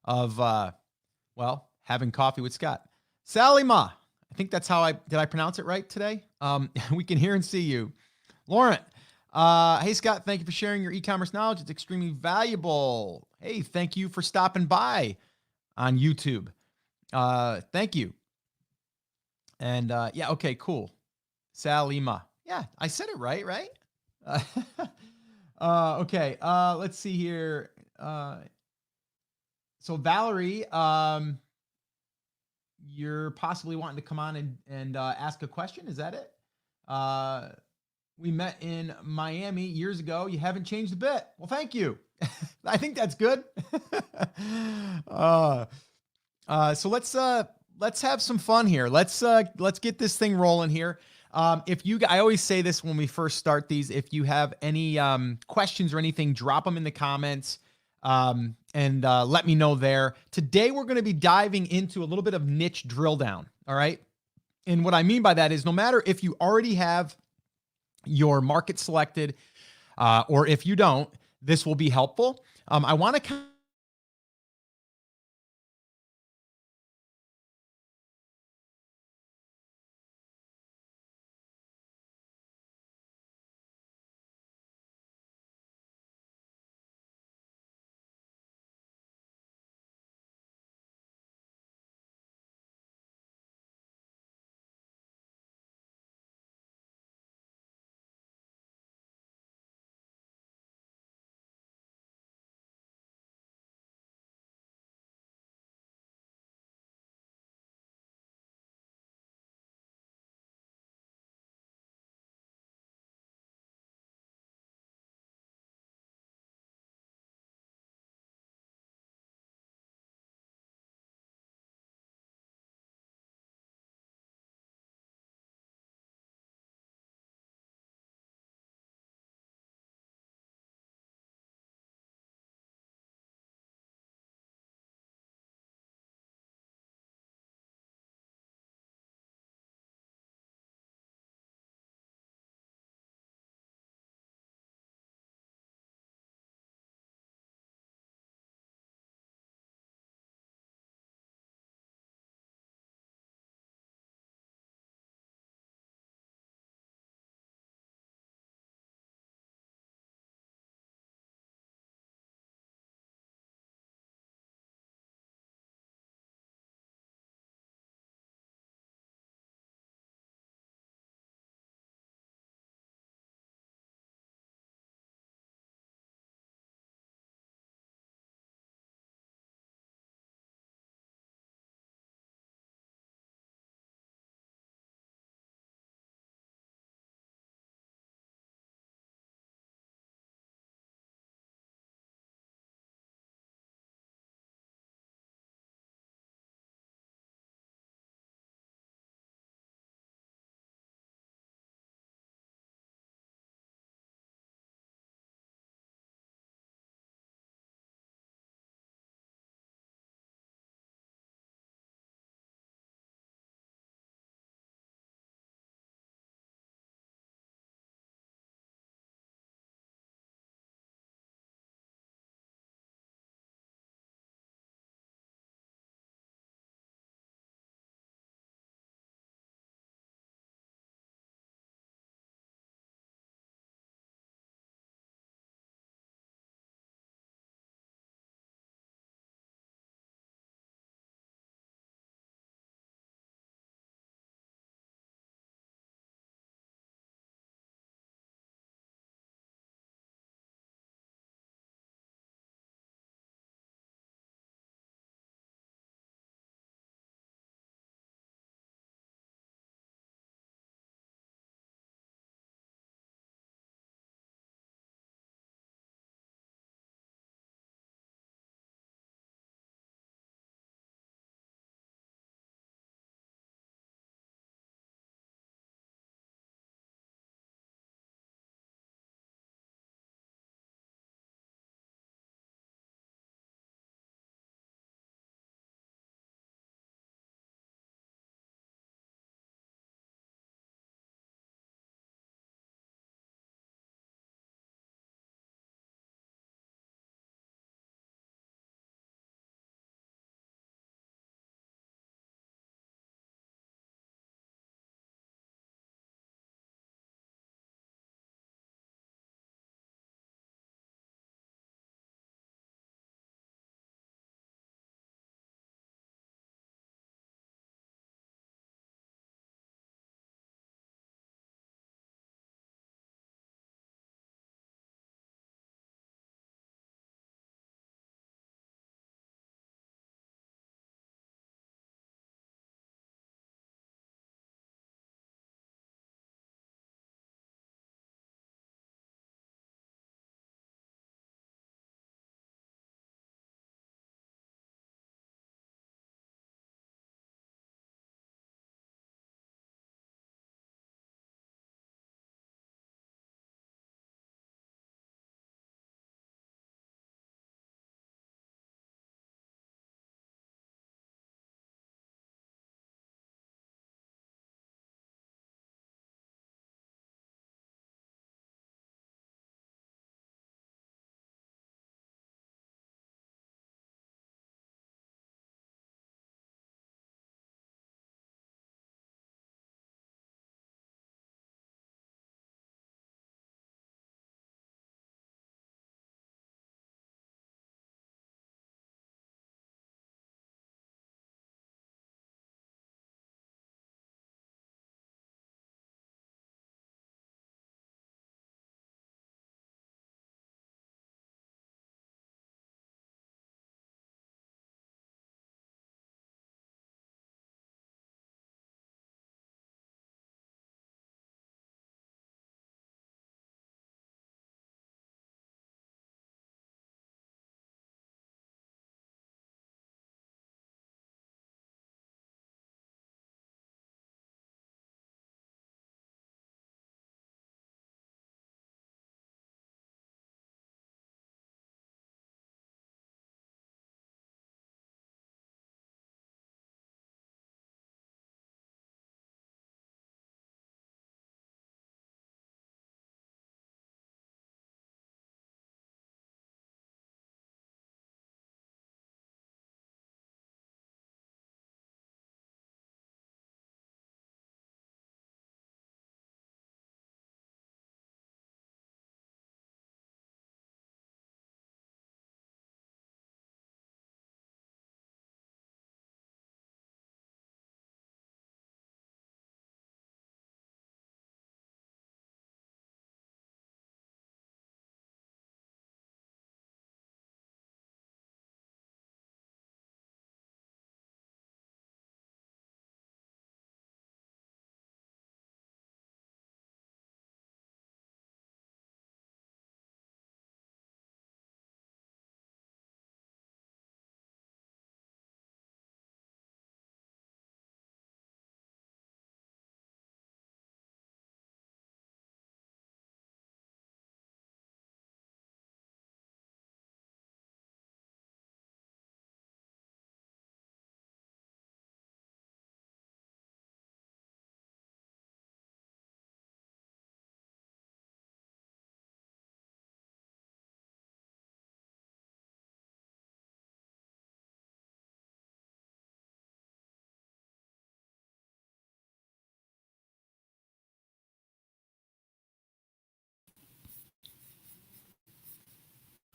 of, well, having coffee with Scott. Sally Ma, I think that's how did I pronounce it right today? We can hear and see you. Lauren, hey Scott, thank you for sharing your e-commerce knowledge. It's extremely valuable. Hey, thank you for stopping by on YouTube. Thank you. And yeah, okay, cool. Salima. Yeah, I said it right, right? Uh, okay, let's see here. So Valerie, you're possibly wanting to come on and ask a question. Is that it? Uh, we met in Miami years ago. You haven't changed a bit. Well, thank you. I think that's good. uh, so let's have some fun here. Let's get this thing rolling here. If you, I always say this when we first start these. If you have any questions or anything, drop them in the comments and let me know there. Today we're going to be diving into a little bit of niche drill down. All right, and what I mean by that is no matter if you already have your market selected or if you don't, this will be helpful. I want to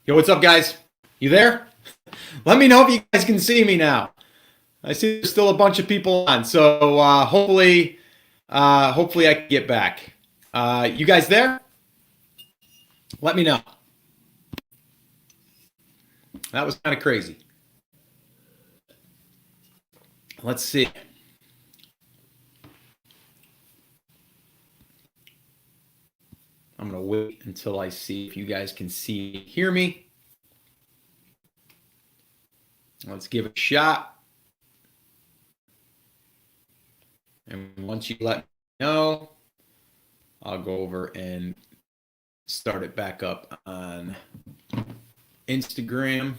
Yo, what's up, guys? You there? Let me know if you guys can see me now. I see there's still a bunch of people on, so hopefully I can get back. You guys there? Let me know. That was kind of crazy. Let's see. I'm going to wait until I see if you guys can see, hear me. Let's give it a shot. And once you let me know, I'll go over and start it back up on Instagram.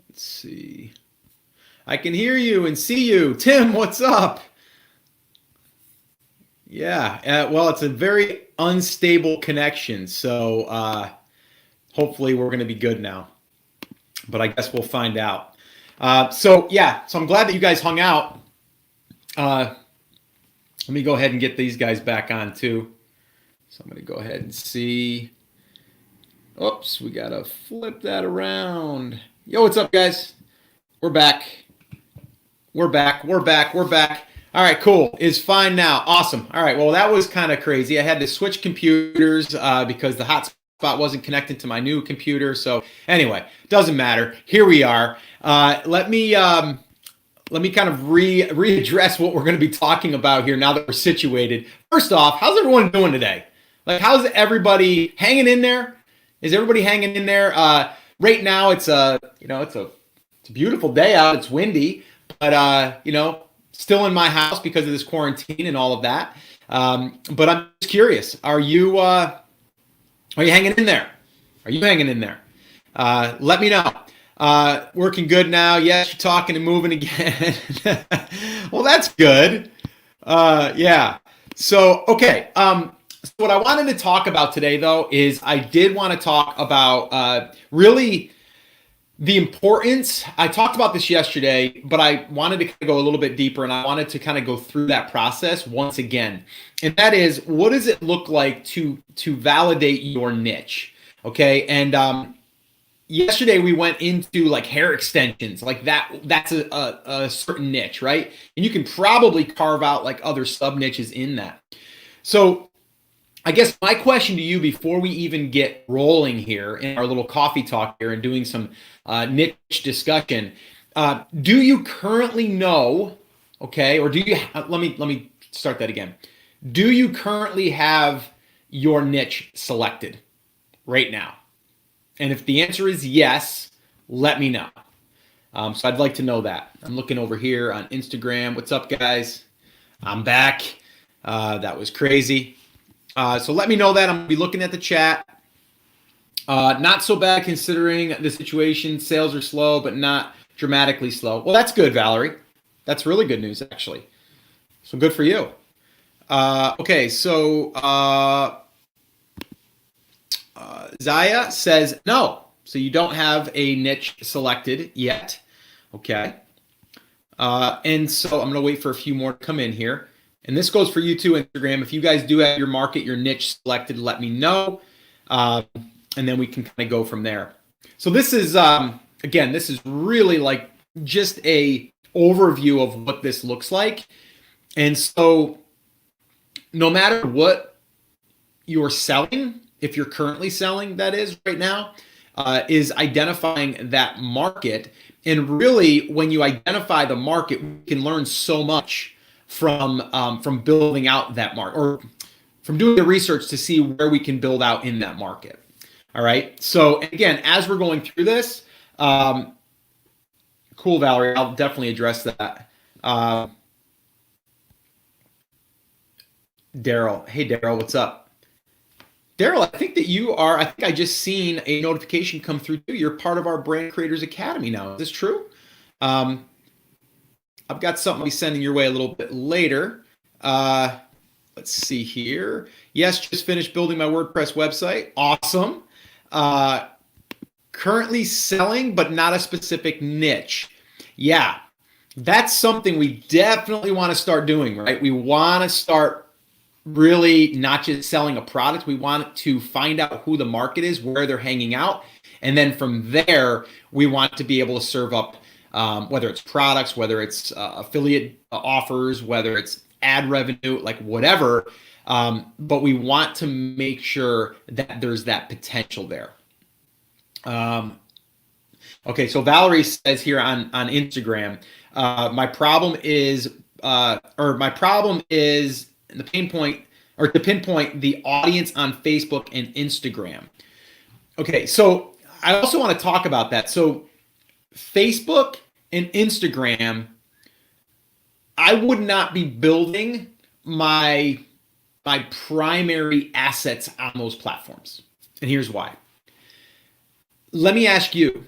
Let's see. I can hear you and see you. Tim, what's up? Yeah, well, it's a very unstable connection, so hopefully we're going to be good now. But I guess we'll find out. So I'm glad that you guys hung out. Let me go ahead and get these guys back on too. So I'm going to go ahead and see. Oops, we got to flip that around. Yo, what's up, guys? We're back. We're back. All right, cool. It's fine now. Awesome. All right, well, that was kind of crazy. I had to switch computers because the hotspot wasn't connected to my new computer. So anyway, doesn't matter. Here we are. Let me kind of readdress what we're going to be talking about here now that we're situated. First off, how's everyone doing today? Like, how's everybody hanging in there? Is everybody hanging in there? Right now, it's a beautiful day out. It's windy, but still in my house because of this quarantine and all of that. But I'm just curious. Are you hanging in there? Are you hanging in there? Let me know. Working good now. Yes, you're talking and moving again. Well, that's good. Yeah. So, okay. So what I wanted to talk about today, though, is I did want to talk about really the importance. I talked about this yesterday, but I wanted to go a little bit deeper, and I wanted to kind of go through that process once again. And that is, what does it look like to validate your niche? Okay. And yesterday we went into like hair extensions, like that's a certain niche, right? And you can probably carve out like other sub niches in that. So I guess my question to you before we even get rolling here in our little coffee talk here and doing some niche discussion, do you currently know, okay, or do you, let me start that again. Do you currently have your niche selected right now? And if the answer is yes, let me know. So I'd like to know that. I'm looking over here on Instagram. What's up, guys? I'm back. That was crazy. So let me know that. I'm going to be looking at the chat. Not so bad considering the situation. Sales are slow, but not dramatically slow. Well, that's good, Valerie. That's really good news, actually. So good for you. Okay, so Zaya says no. So you don't have a niche selected yet. Okay. And so I'm going to wait for a few more to come in here. And this goes for you too, Instagram. If you guys do have your market, your niche selected, let me know. And then we can kind of go from there. So this is, again, this is really like just a overview of what this looks like. And so no matter what you're selling, if you're currently selling, that is right now, is identifying that market. And really, when you identify the market, we can learn so much from building out that market, or from doing the research to see where we can build out in that market. All right. So again, as we're going through this, cool, Valerie, I'll definitely address that. Daryl. Hey, Daryl, what's up? Daryl, I think that I think I just seen a notification come through too. You're part of our Brand Creators Academy now. Is this true? I've got something I'll be sending your way a little bit later. Let's see here. Yes, just finished building my WordPress website. Awesome. Currently selling, but not a specific niche. Yeah, that's something we definitely want to start doing, right? We want to start really not just selling a product. We want to find out who the market is, where they're hanging out. And then from there, we want to be able to serve up, whether it's products, whether it's affiliate offers, whether it's ad revenue, like whatever. But we want to make sure that there's that potential there. Okay, so Valerie says here on Instagram, my problem is the pain point, or to pinpoint the audience on Facebook and Instagram. Okay, so I also want to talk about that. So Facebook and Instagram, I would not be building my primary assets on those platforms. And here's why. Let me ask you,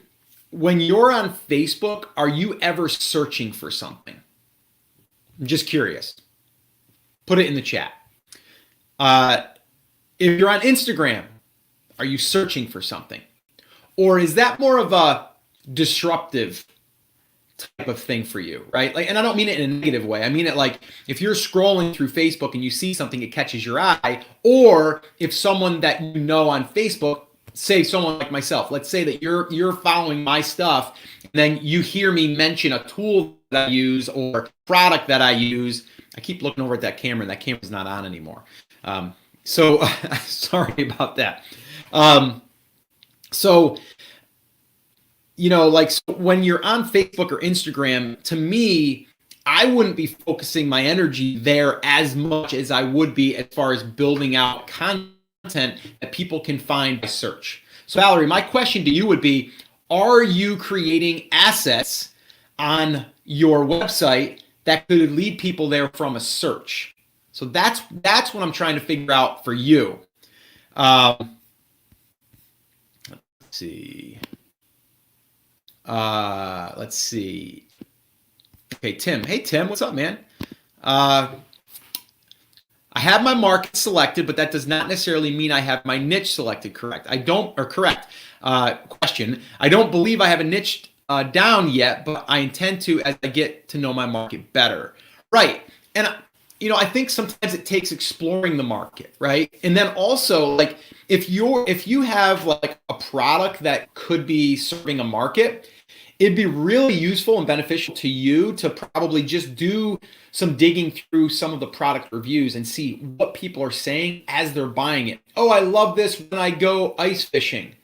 when you're on Facebook, are you ever searching for something? I'm just curious. Put it in the chat. If you're on Instagram, are you searching for something? Or is that more of a disruptive type of thing for you, right? Like, and I don't mean it in a negative way. I mean it like if you're scrolling through Facebook and you see something, it catches your eye, or if someone that you know on Facebook, say someone like myself, let's say that you're following my stuff, and then you hear me mention a tool that I use or product that I use. I keep looking over at that camera, and that camera's not on anymore. So sorry about that. So when you're on Facebook or Instagram, to me, I wouldn't be focusing my energy there as much as I would be as far as building out content that people can find by search. So Valerie, my question to you would be, are you creating assets on your website that could lead people there from a search? So that's what I'm trying to figure out for you. Let's see. Let's see. Okay, Tim. Hey, Tim, what's up, man? I have my market selected, but that does not necessarily mean I have my niche selected. Correct. Question. I don't believe I have a niche down yet, but I intend to as I get to know my market better. Right. And I think sometimes it takes exploring the market, right? And then also, like, if you have like a product that could be serving a market, it'd be really useful and beneficial to you to probably just do some digging through some of the product reviews and see what people are saying as they're buying it. Oh, I love this when I go ice fishing.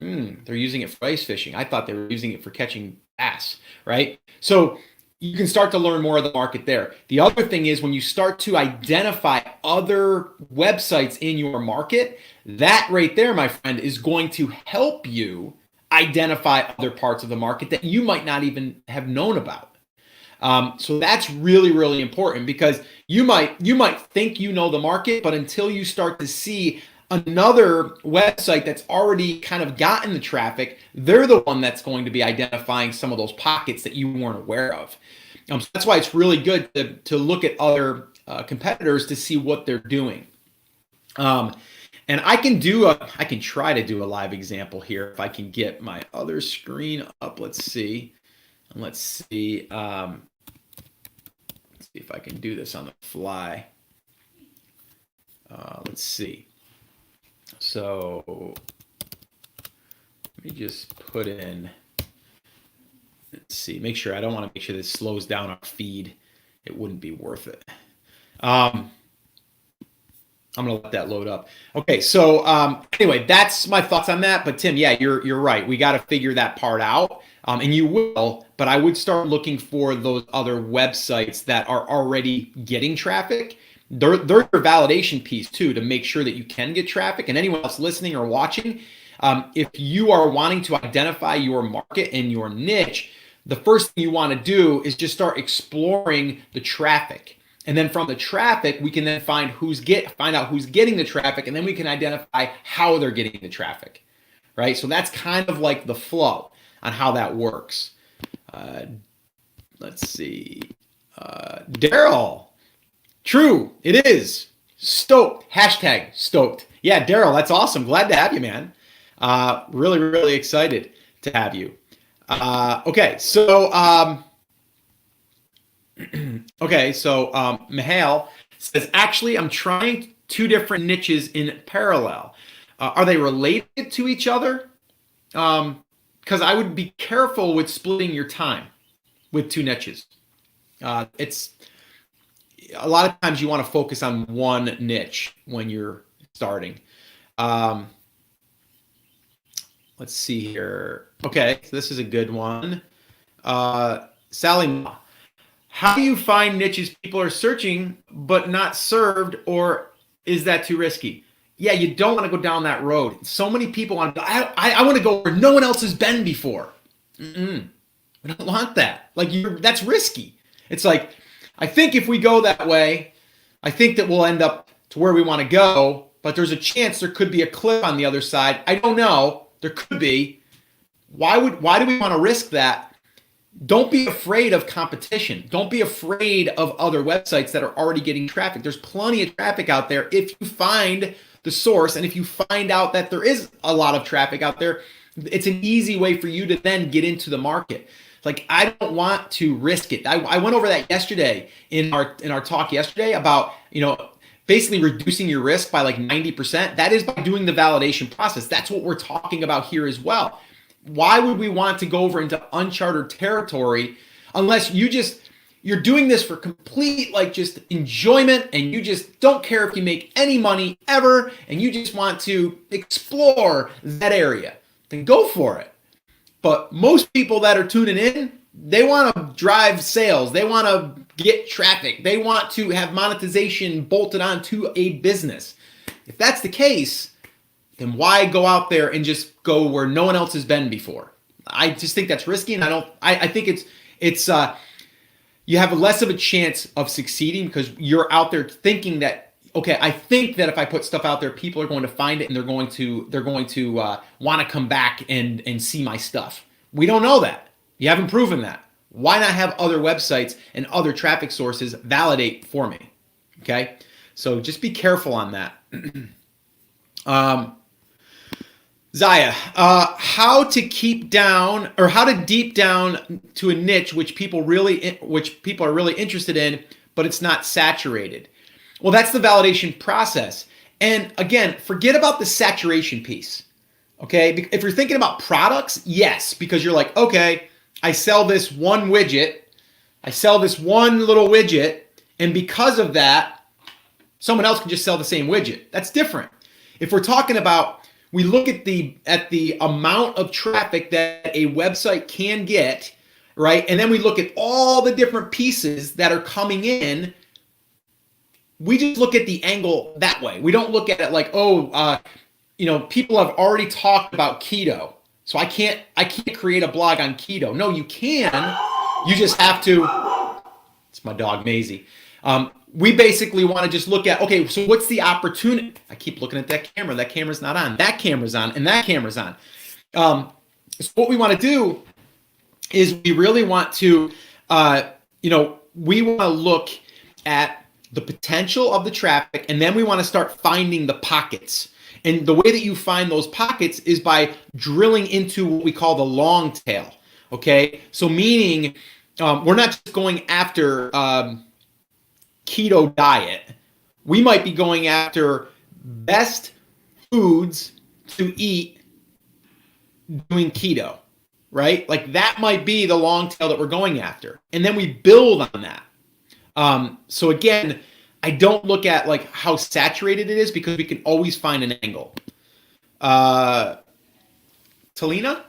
They're using it for ice fishing. I thought they were using it for catching bass, right? So you can start to learn more of the market there. The other thing is when you start to identify other websites in your market, that right there, my friend, is going to help you identify other parts of the market that you might not even have known about. So that's really, really important, because you might think you know the market, but until you start to see another website that's already kind of gotten the traffic, they're the one that's going to be identifying some of those pockets that you weren't aware of. So that's why it's really good to look at other competitors to see what they're doing. And I can try to do a live example here if I can get my other screen up. Let's see if I can do this on the fly. Let's see. So let me just put in, let's see, make sure, I don't want to make sure this slows down our feed. It wouldn't be worth it. I'm going to let that load up. Okay, so anyway, that's my thoughts on that. But Tim, yeah, you're right. We got to figure that part out, and you will. But I would start looking for those other websites that are already getting traffic. They're your validation piece too, to make sure that you can get traffic. And anyone else listening or watching, if you are wanting to identify your market and your niche, the first thing you want to do is just start exploring the traffic. And then from the traffic, we can then find find out who's getting the traffic, and then we can identify how they're getting the traffic, right? So that's kind of like the flow on how that works. Let's see. Daryl. True, it is. Stoked. Hashtag stoked. Yeah, Daryl, that's awesome. Glad to have you, man. Really, really excited to have you. Okay, so Mihail says, actually, I'm trying two different niches in parallel. Are they related to each other? Because I would be careful with splitting your time with two niches. It's a lot of times you want to focus on one niche when you're starting. Let's see here. Okay, so this is a good one. Sally Ma, how do you find niches people are searching but not served, or is that too risky? Yeah, you don't want to go down that road. So many people want to, I want to go where no one else has been before. I don't want that. Like, that's risky. It's like, I think if we go that way, I think that we'll end up to where we want to go, but there's a chance there could be a cliff on the other side. I don't know. There could be. Why do we want to risk that? Don't be afraid of competition. Don't be afraid of other websites that are already getting traffic. There's plenty of traffic out there if you find the source, and if you find out that there is a lot of traffic out there, it's an easy way for you to then get into the market. Like, I don't want to risk it. I went over that yesterday in our talk yesterday about, basically reducing your risk by like 90%. That is by doing the validation process. That's what we're talking about here as well. Why would we want to go over into uncharted territory unless you're doing this for complete, like, just enjoyment, and you just don't care if you make any money ever, and you just want to explore that area? Then go for it. But most people that are tuning in, they want to drive sales. They want to get traffic. They want to have monetization bolted onto a business. If that's the case, then why go out there and just go where no one else has been before? I just think that's risky, and I think it's you have less of a chance of succeeding because you're out there thinking that, okay, I think that if I put stuff out there, people are going to find it, and they're going to want to come back and see my stuff. We don't know that. You haven't proven that. Why not have other websites and other traffic sources validate for me? Okay, so just be careful on that. Zaya, how to deep down to a niche which people are really interested in, but it's not saturated. Well, that's the validation process. And again, forget about the saturation piece. Okay, if you're thinking about products, yes, because you're like, okay, I sell this one widget, I sell this one little widget, and because of that, someone else can just sell the same widget. That's different. If we're talking about, we look at the amount of traffic that a website can get, right? And then we look at all the different pieces that are coming in. We just look at the angle that way. We don't look at it like, people have already talked about keto, so I can't create a blog on keto. No, you can. You just have to. It's my dog Maisie. We basically want to just look at, okay, so what's the opportunity? I keep looking at that camera. That camera's not on. That camera's on, and that camera's on. So what we want to do is we really want to, we want to look at the potential of the traffic, and then we want to start finding the pockets. And the way that you find those pockets is by drilling into what we call the long tail. Okay, so meaning we're not just going after keto diet. We might be going after best foods to eat doing keto, right? Like, that might be the long tail that we're going after. And then we build on that. So again, I don't look at like how saturated it is, because we can always find an angle. Talina,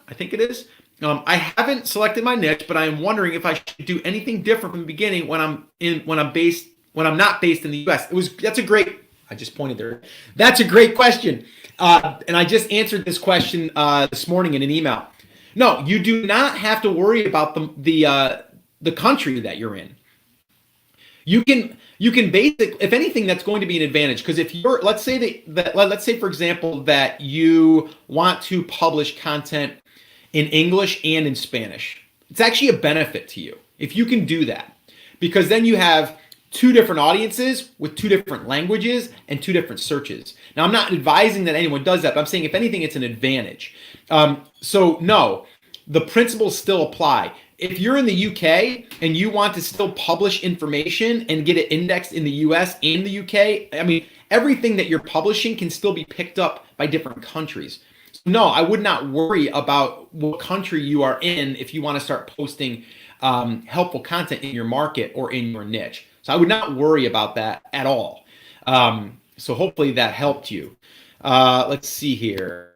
I think it is. I haven't selected my niche, but I am wondering if I should do anything different from the beginning when I'm not based in the US. That's a great. I just pointed there. That's a great question, and I just answered this question this morning in an email. No, you do not have to worry about the country that you're in. You can if anything, that's going to be an advantage, because if you're, let's say for example that you want to publish content in English and in Spanish, it's actually a benefit to you if you can do that, because then you have two different audiences with two different languages and two different searches. Now, I'm not advising that anyone does that, but I'm saying if anything, it's an advantage. So no, the principles still apply. if you're in the UK and you want to still publish information and get it indexed in the US and the UK, I mean, everything that you're publishing can still be picked up by different countries. So no, I would not worry about what country you are in if you want to start posting helpful content in your market or in your niche. So I would not worry about that at all. So hopefully that helped you. Let's see here.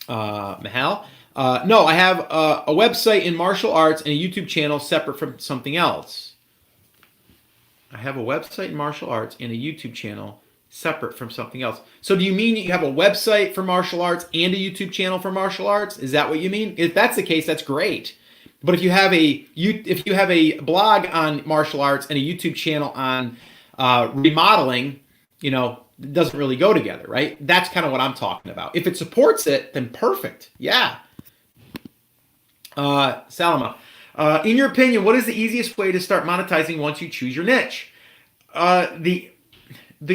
Mahal. No, I have a website in martial arts and a YouTube channel separate from something else. I have a website in martial arts and a YouTube channel separate from something else. So do you mean you have a website for martial arts and a YouTube channel for martial arts? Is that what you mean? If that's the case, that's great. But if you have a blog on martial arts and a YouTube channel on remodeling, it doesn't really go together, right? That's kind of what I'm talking about. If it supports it, then perfect. Yeah. Salama, in your opinion, what is the easiest way to start monetizing once you choose your niche? The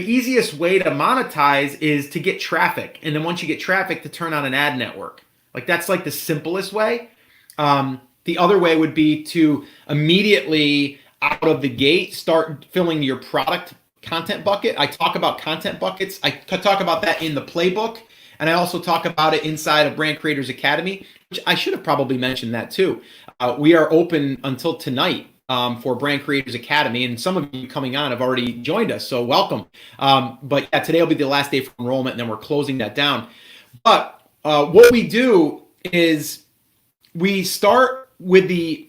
easiest way to monetize is to get traffic. And then once you get traffic, to turn on an ad network. Like that's like the simplest way. The other way would be to immediately out of the gate start filling your product content bucket. I talk about content buckets. I talk about that in the playbook. And I also talk about it inside of Brand Creators Academy, which I should have probably mentioned that too. We are open until tonight for Brand Creators Academy. And some of you coming on have already joined us. So welcome. But yeah, today will be the last day for enrollment and then we're closing that down. But what we do is we start with the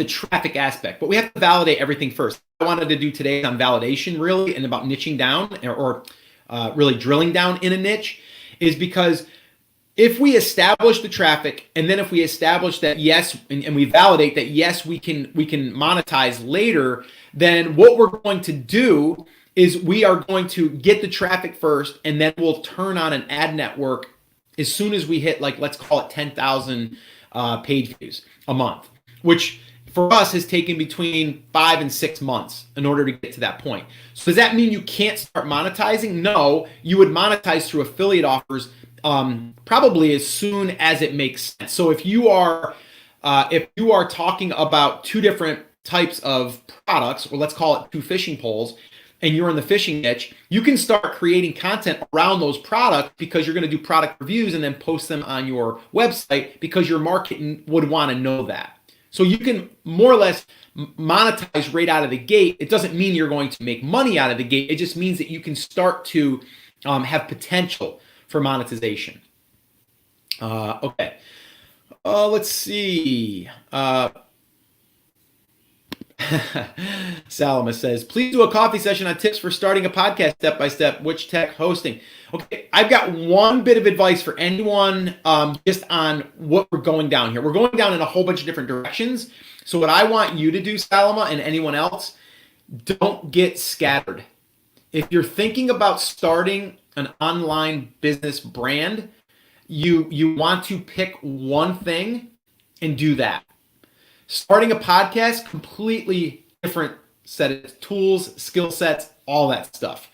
traffic aspect, but we have to validate everything first. I wanted to do today on validation really and about niching down or really drilling down in a niche is because if we establish the traffic and then if we establish that yes, and we validate that yes, we can monetize later, then what we're going to do is we are going to get the traffic first and then we'll turn on an ad network as soon as we hit, like, let's call it 10,000 page views a month, which for us has taken between 5 and 6 months in order to get to that point. So does that mean you can't start monetizing? No, you would monetize through affiliate offers probably as soon as it makes sense. So if you are talking about two different types of products, or let's call it two fishing poles, and you're in the fishing niche, you can start creating content around those products because you're going to do product reviews and then post them on your website because your market would want to know that. So you can more or less monetize right out of the gate. It doesn't mean you're going to make money out of the gate. It just means that you can start to have potential for monetization. Okay. Let's see. Salama says, please do a coffee session on tips for starting a podcast step-by-step, which tech hosting. Okay, I've got one bit of advice for anyone just on what we're going down here. We're going down in a whole bunch of different directions. So what I want you to do, Salama, and anyone else, don't get scattered. If you're thinking about starting an online business brand, you want to pick one thing and do that. Starting a podcast, completely different set of tools, skill sets, all that stuff.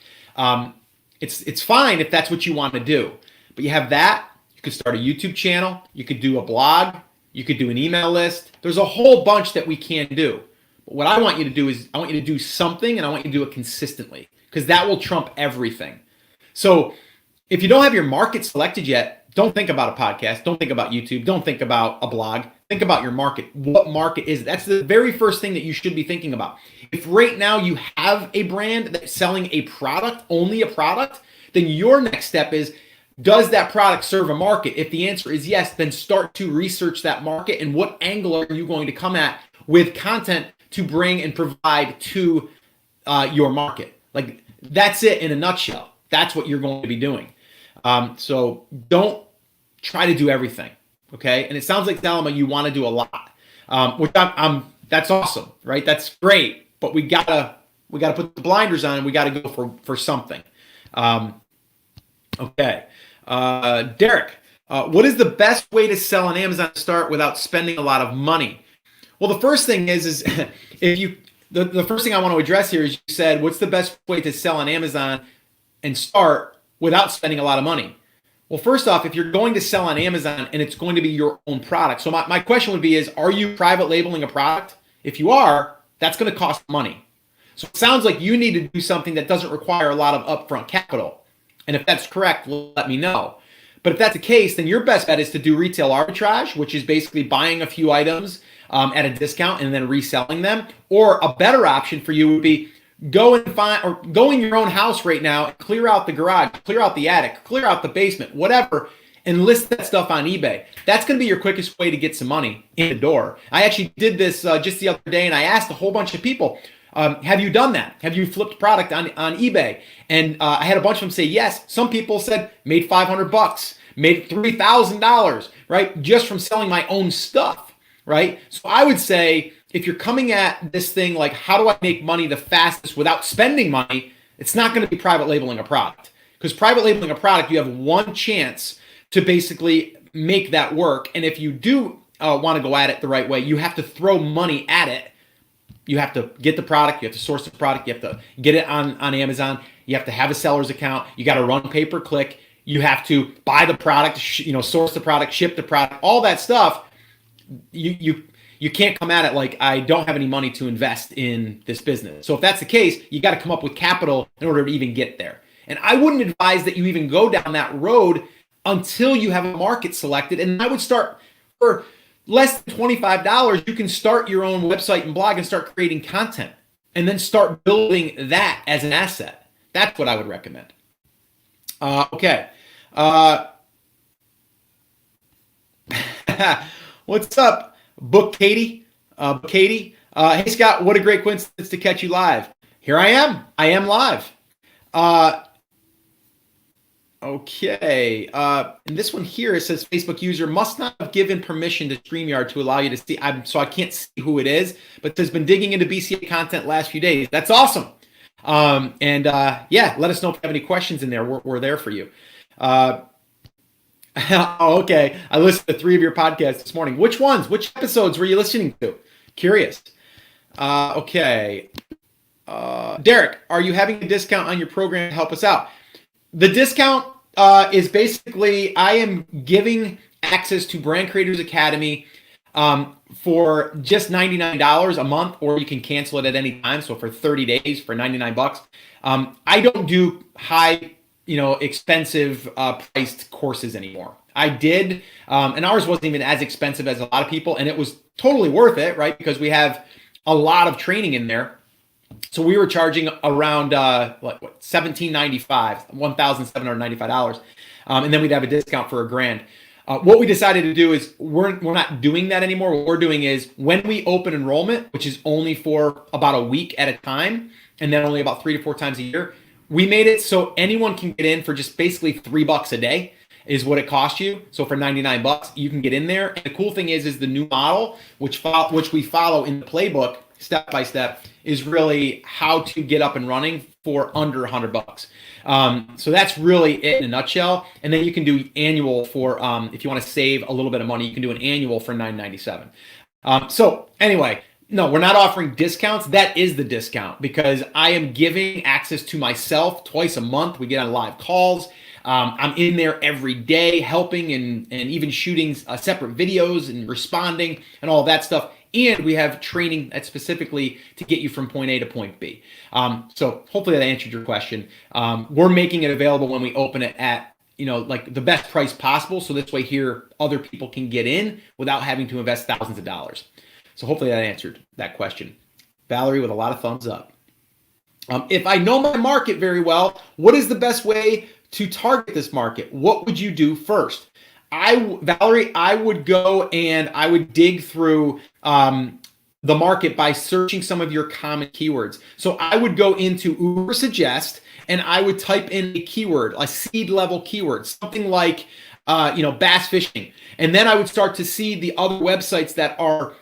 It's fine if that's what you want to do, but you have that. You could start a YouTube channel. You could do a blog. You could do an email list. There's a whole bunch that we can do. But what I want you to do is I want you to do something, and I want you to do it consistently because that will trump everything. So if you don't have your market selected yet, don't think about a podcast. Don't think about YouTube. Don't think about a blog. Think about your market. What market is it? That's the very first thing that you should be thinking about. If right now you have a brand that's selling a product, only a product, then your next step is, does that product serve a market? If the answer is yes, then start to research that market and what angle are you going to come at with content to bring and provide to your market. Like that's it in a nutshell. That's what you're going to be doing. So don't try to do everything. Okay. And it sounds like, Salama, you want to do a lot, which that's awesome, right? That's great, but we gotta put the blinders on and we gotta go for something. Okay. Derek, what is the best way to sell on Amazon to start without spending a lot of money? Well, the first thing is if you, the first thing I want to address here is you said, what's the best way to sell on Amazon and start without spending a lot of money? Well, first off, if you're going to sell on Amazon and it's going to be your own product, so my question would be is, are you private labeling a product? If you are, that's going to cost money. So it sounds like you need to do something that doesn't require a lot of upfront capital. And if that's correct, let me know. But if that's the case, then your best bet is to do retail arbitrage, which is basically buying a few items at a discount and then reselling them. Or a better option for you would be go in your own house right now, clear out the garage, clear out the attic, clear out the basement, whatever, and list that stuff on eBay. That's going to be your quickest way to get some money in the door. I actually did this just the other day, and I asked a whole bunch of people, have you done that? Have you flipped product on eBay? And I had a bunch of them say yes. Some people said made $500, made $3,000, right? Just from selling my own stuff, right? So I would say if you're coming at this thing like, how do I make money the fastest without spending money? It's not going to be private labeling a product, because private labeling a product, you have one chance to basically make that work. And if you do want to go at it the right way, you have to throw money at it. You have to get the product, you have to source the product, you have to get it on Amazon, you have to have a seller's account, you got to run pay-per-click, you have to buy the product, source the product, ship the product, all that stuff. You can't come at it like, I don't have any money to invest in this business. So if that's the case, you got to come up with capital in order to even get there. And I wouldn't advise that you even go down that road until you have a market selected. And I would start for less than $25. You can start your own website and blog and start creating content and then start building that as an asset. That's what I would recommend. Okay. What's up, Book Katie? Hey, Scott, what a great coincidence to catch you live. Here I am. I am live. Okay. And this one here, it says Facebook user must not have given permission to StreamYard to allow you to see. So I can't see who it is, but has been digging into BCA content last few days. That's awesome. Yeah, let us know if you have any questions in there. We're there for you. Okay. I listened to 3 of your podcasts this morning. Which ones? Which episodes were you listening to? Curious. Okay. Derek, are you having a discount on your program to help us out? The discount is basically, I am giving access to Brand Creators Academy for just $99 a month, or you can cancel it at any time. So for 30 days for $99. I don't do high, expensive priced courses anymore. I did, and ours wasn't even as expensive as a lot of people, and it was totally worth it, right? Because we have a lot of training in there. So we were charging around $1,795, $1,795, and then we'd have a discount for $1,000. What we decided to do is we're not doing that anymore. What we're doing is when we open enrollment, which is only for about a week at a time, and then only about 3 to 4 times a year, we made it so anyone can get in for just basically $3 a day is what it costs you. So for $99, you can get in there. And the cool thing is the new model, which we follow in the playbook step by step, is really how to get up and running for under $100. So that's really it in a nutshell. And then you can do annual for, if you want to save a little bit of money, you can do an annual for $997. So anyway, no, we're not offering discounts. That is the discount, because I am giving access to myself twice a month. We get on live calls. I'm in there every day helping and even shooting separate videos and responding and all that stuff. And we have training that's specifically to get you from point A to point B. So hopefully that answered your question. We're making it available when we open it at, like the best price possible. So this way here, other people can get in without having to invest thousands of dollars. So hopefully that answered that question. Valerie with a lot of thumbs up. If I know my market very well, what is the best way to target this market? What would you do first? Valerie, I would go and I would dig through the market by searching some of your common keywords. So I would go into Uber Suggest and I would type in a keyword, a seed level keyword, something like bass fishing. And then I would start to see the other websites that are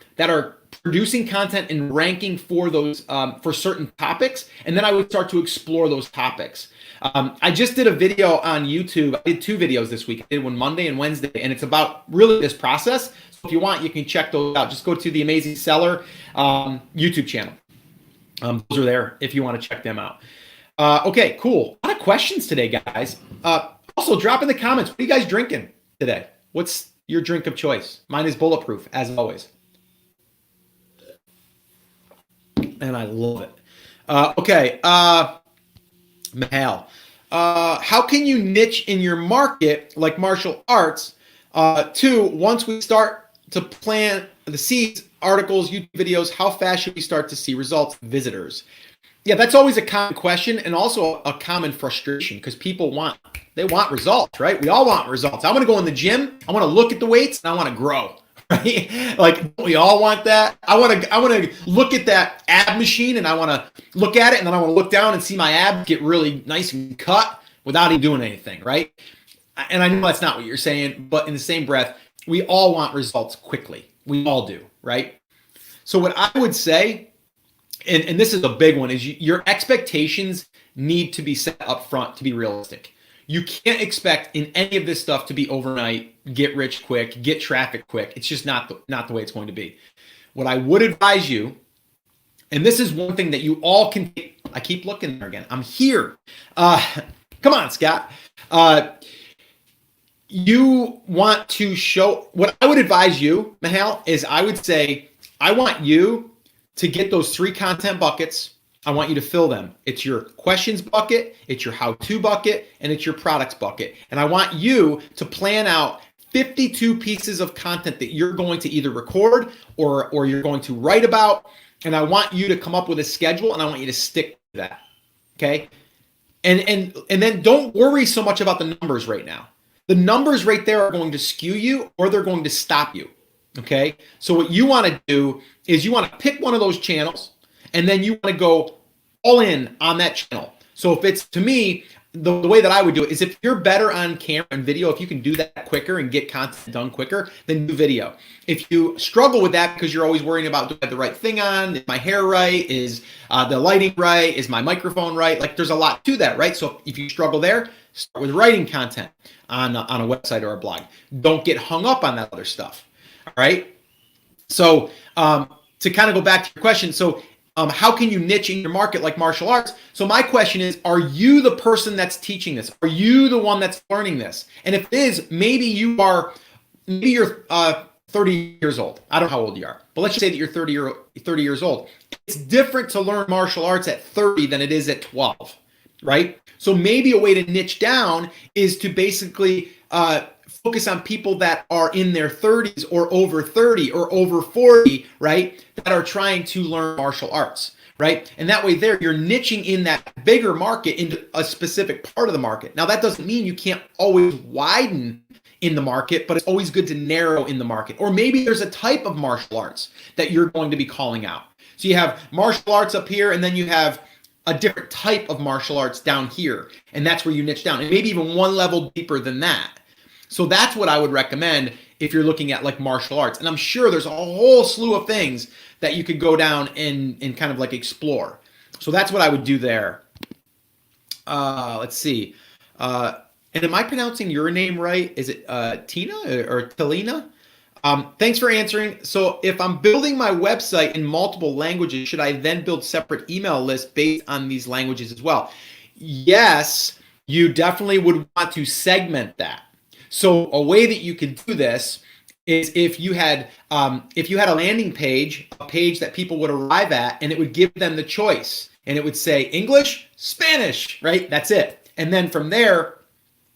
producing content and ranking for those for certain topics. And then I would start to explore those topics. I just did a video on YouTube. I did 2 videos this week. I did one Monday and Wednesday, and it's about really this process. So if you want, you can check those out. Just go to the Amazing Seller YouTube channel. Those are there if you want to check them out. Okay, cool. A lot of questions today, guys. Also, drop in the comments. What are you guys drinking today? What's your drink of choice? Mine is Bulletproof, as always. And I love it. Okay. Mahal. How can you niche in your market like martial arts? Two, once we start to plant the seeds, articles, YouTube videos, how fast should we start to see results, visitors? Yeah, that's always a common question and also a common frustration because people want results, right? We all want results. I want to go in the gym. I want to look at the weights and I want to grow, right? Like we all want that. I want to look at that ab machine and I want to look at it and then I want to look down and see my abs get really nice and cut without even doing anything, right? And I know that's not what you're saying, but in the same breath, we all want results quickly. We all do, right? So what I would say, and this is a big one, is your expectations need to be set up front to be realistic. You can't expect in any of this stuff to be overnight, get rich quick, get traffic quick. It's just not the way it's going to be. What I would advise you, and this is one thing that you all can take, I keep looking there again. I'm here. Come on, Scott. You want to show, what I would advise you, Mahal, is I would say, I want you to get those 3 content buckets. I want you to fill them. It's your questions bucket, it's your how-to bucket, and it's your products bucket. And I want you to plan out 52 pieces of content that you're going to either record or you're going to write about. And I want you to come up with a schedule and I want you to stick to that. Okay? And then don't worry so much about the numbers right now. The numbers right there are going to skew you or they're going to stop you. Okay? So what you want to do is you want to pick one of those channels and then you want to go all in on that channel. So if it's, to me, the way that I would do it is if you're better on camera and video, if you can do that quicker and get content done quicker, then do video. If you struggle with that because you're always worrying about, do I have the right thing on? Is my hair right? Is the lighting right? Is my microphone right? Like there's a lot to that, right? So if you struggle there, start with writing content on a website or a blog. Don't get hung up on that other stuff, all right? So to kind of go back to your question, so how can you niche in your market like martial arts? So my question is, are you the person that's teaching this? Are you the one that's learning this? And if it is, maybe you're 30 years old. I don't know how old you are, but let's just say that you're 30 years old. It's different to learn martial arts at 30 than it is at 12, right? So maybe a way to niche down is to basically focus on people that are in their 30s or over 30 or over 40, right? That are trying to learn martial arts, right? And that way there, you're niching in that bigger market into a specific part of the market. Now, that doesn't mean you can't always widen in the market, but it's always good to narrow in the market. Or maybe there's a type of martial arts that you're going to be calling out. So you have martial arts up here, and then you have a different type of martial arts down here. And that's where you niche down. And maybe even one level deeper than that. So that's what I would recommend if you're looking at like martial arts. And I'm sure there's a whole slew of things that you could go down and kind of like explore. So that's what I would do there. Let's see. And am I pronouncing your name right? Is it Tina or Talina? Thanks for answering. So if I'm building my website in multiple languages, should I then build separate email lists based on these languages as well? Yes, you definitely would want to segment that. So a way that you could do this is if you had a landing page, a page that people would arrive at, and it would give them the choice, and it would say English, Spanish, right? That's it. And then from there,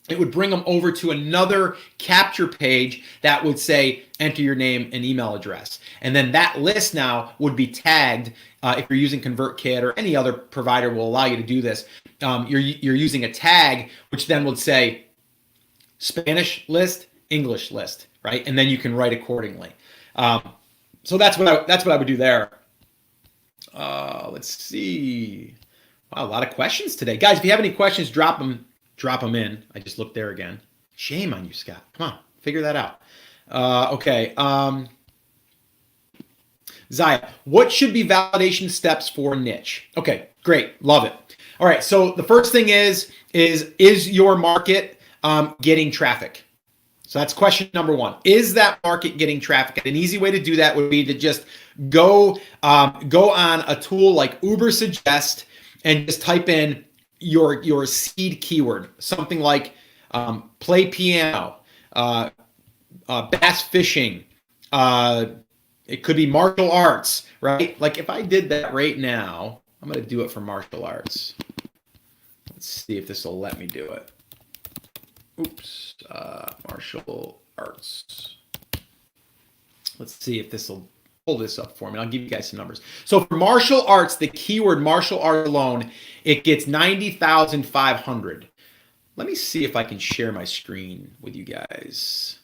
it would bring them over to another capture page that would say enter your name and email address. And then that list now would be tagged. If you're using ConvertKit or any other provider will allow you to do this, you're using a tag which then would say Spanish list, English list, right? And then you can write accordingly. So that's what I would do there. Let's see. Wow, a lot of questions today, guys. If you have any questions, drop them in. I just looked there again. Shame on you, Scott. Come on, figure that out. Okay. Zaya, what should be validation steps for niche? Okay, great, love it. All right, so the first thing is your market getting traffic? So that's question number one. Is that market getting traffic? An easy way to do that would be to just go on a tool like Ubersuggest and just type in your seed keyword, something like play piano, bass fishing. It could be martial arts, right? Like if I did that right now, I'm going to do it for martial arts. Let's see if this will let me do it. Oops, martial arts. Let's see if this will pull this up for me. I'll give you guys some numbers. So for martial arts, the keyword martial art alone, it gets 90,500. Let me see if I can share my screen with you guys.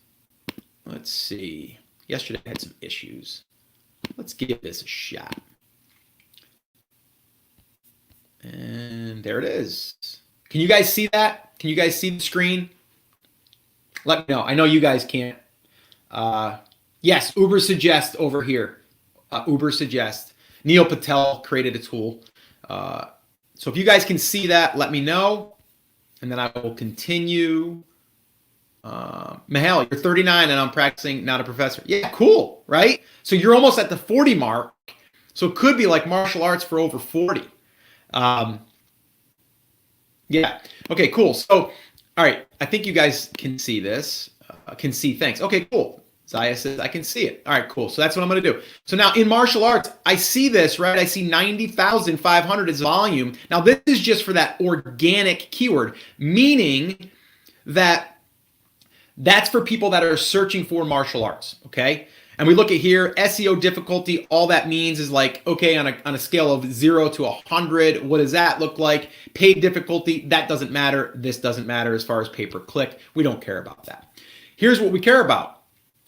Let's see. Yesterday I had some issues. Let's give this a shot. And there it is. Can you guys see that? Can you guys see the screen? Let me know. I know you guys can't. Yes, Uber Suggest over here. Uber Suggest. Neil Patel created a tool. So if you guys can see that, let me know. And then I will continue. Mahal, you're 39 and I'm practicing, not a professor. Yeah, cool, right? So you're almost at the 40 mark. So it could be like martial arts for over 40. Yeah. Okay, cool. So, all right. I think you guys can see this. Can see. Thanks. Okay, cool. Zaya says, I can see it. All right, cool. So that's what I'm going to do. So now in martial arts, I see this, right? I see 90,500 is volume. Now this is just for that organic keyword, meaning that that's for people that are searching for martial arts, okay? And we look at here, SEO difficulty, all that means is like, okay, on a scale of 0 to 100, what does that look like? Paid difficulty, that doesn't matter. This doesn't matter as far as pay-per-click. We don't care about that. Here's what we care about,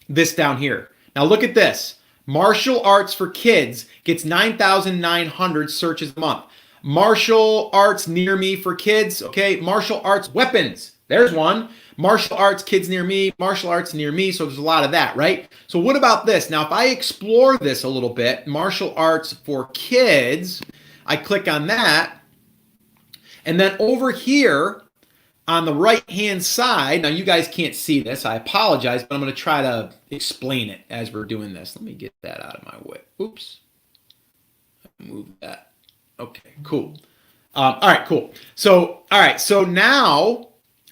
this down here. Now look at this. Martial arts for kids gets 9,900 searches a month. Martial arts near me for kids, okay? Martial arts weapons, there's one. Martial arts kids near me, martial arts near me. So there's a lot of that, right? So what about this? Now, if I explore this a little bit, martial arts for kids, I click on that. And then over here on the right-hand side, now you guys can't see this. I apologize, but I'm going to try to explain it as we're doing this. Let me get that out of my way. Oops. Move that. Okay, cool. All right, cool. So, all right. So now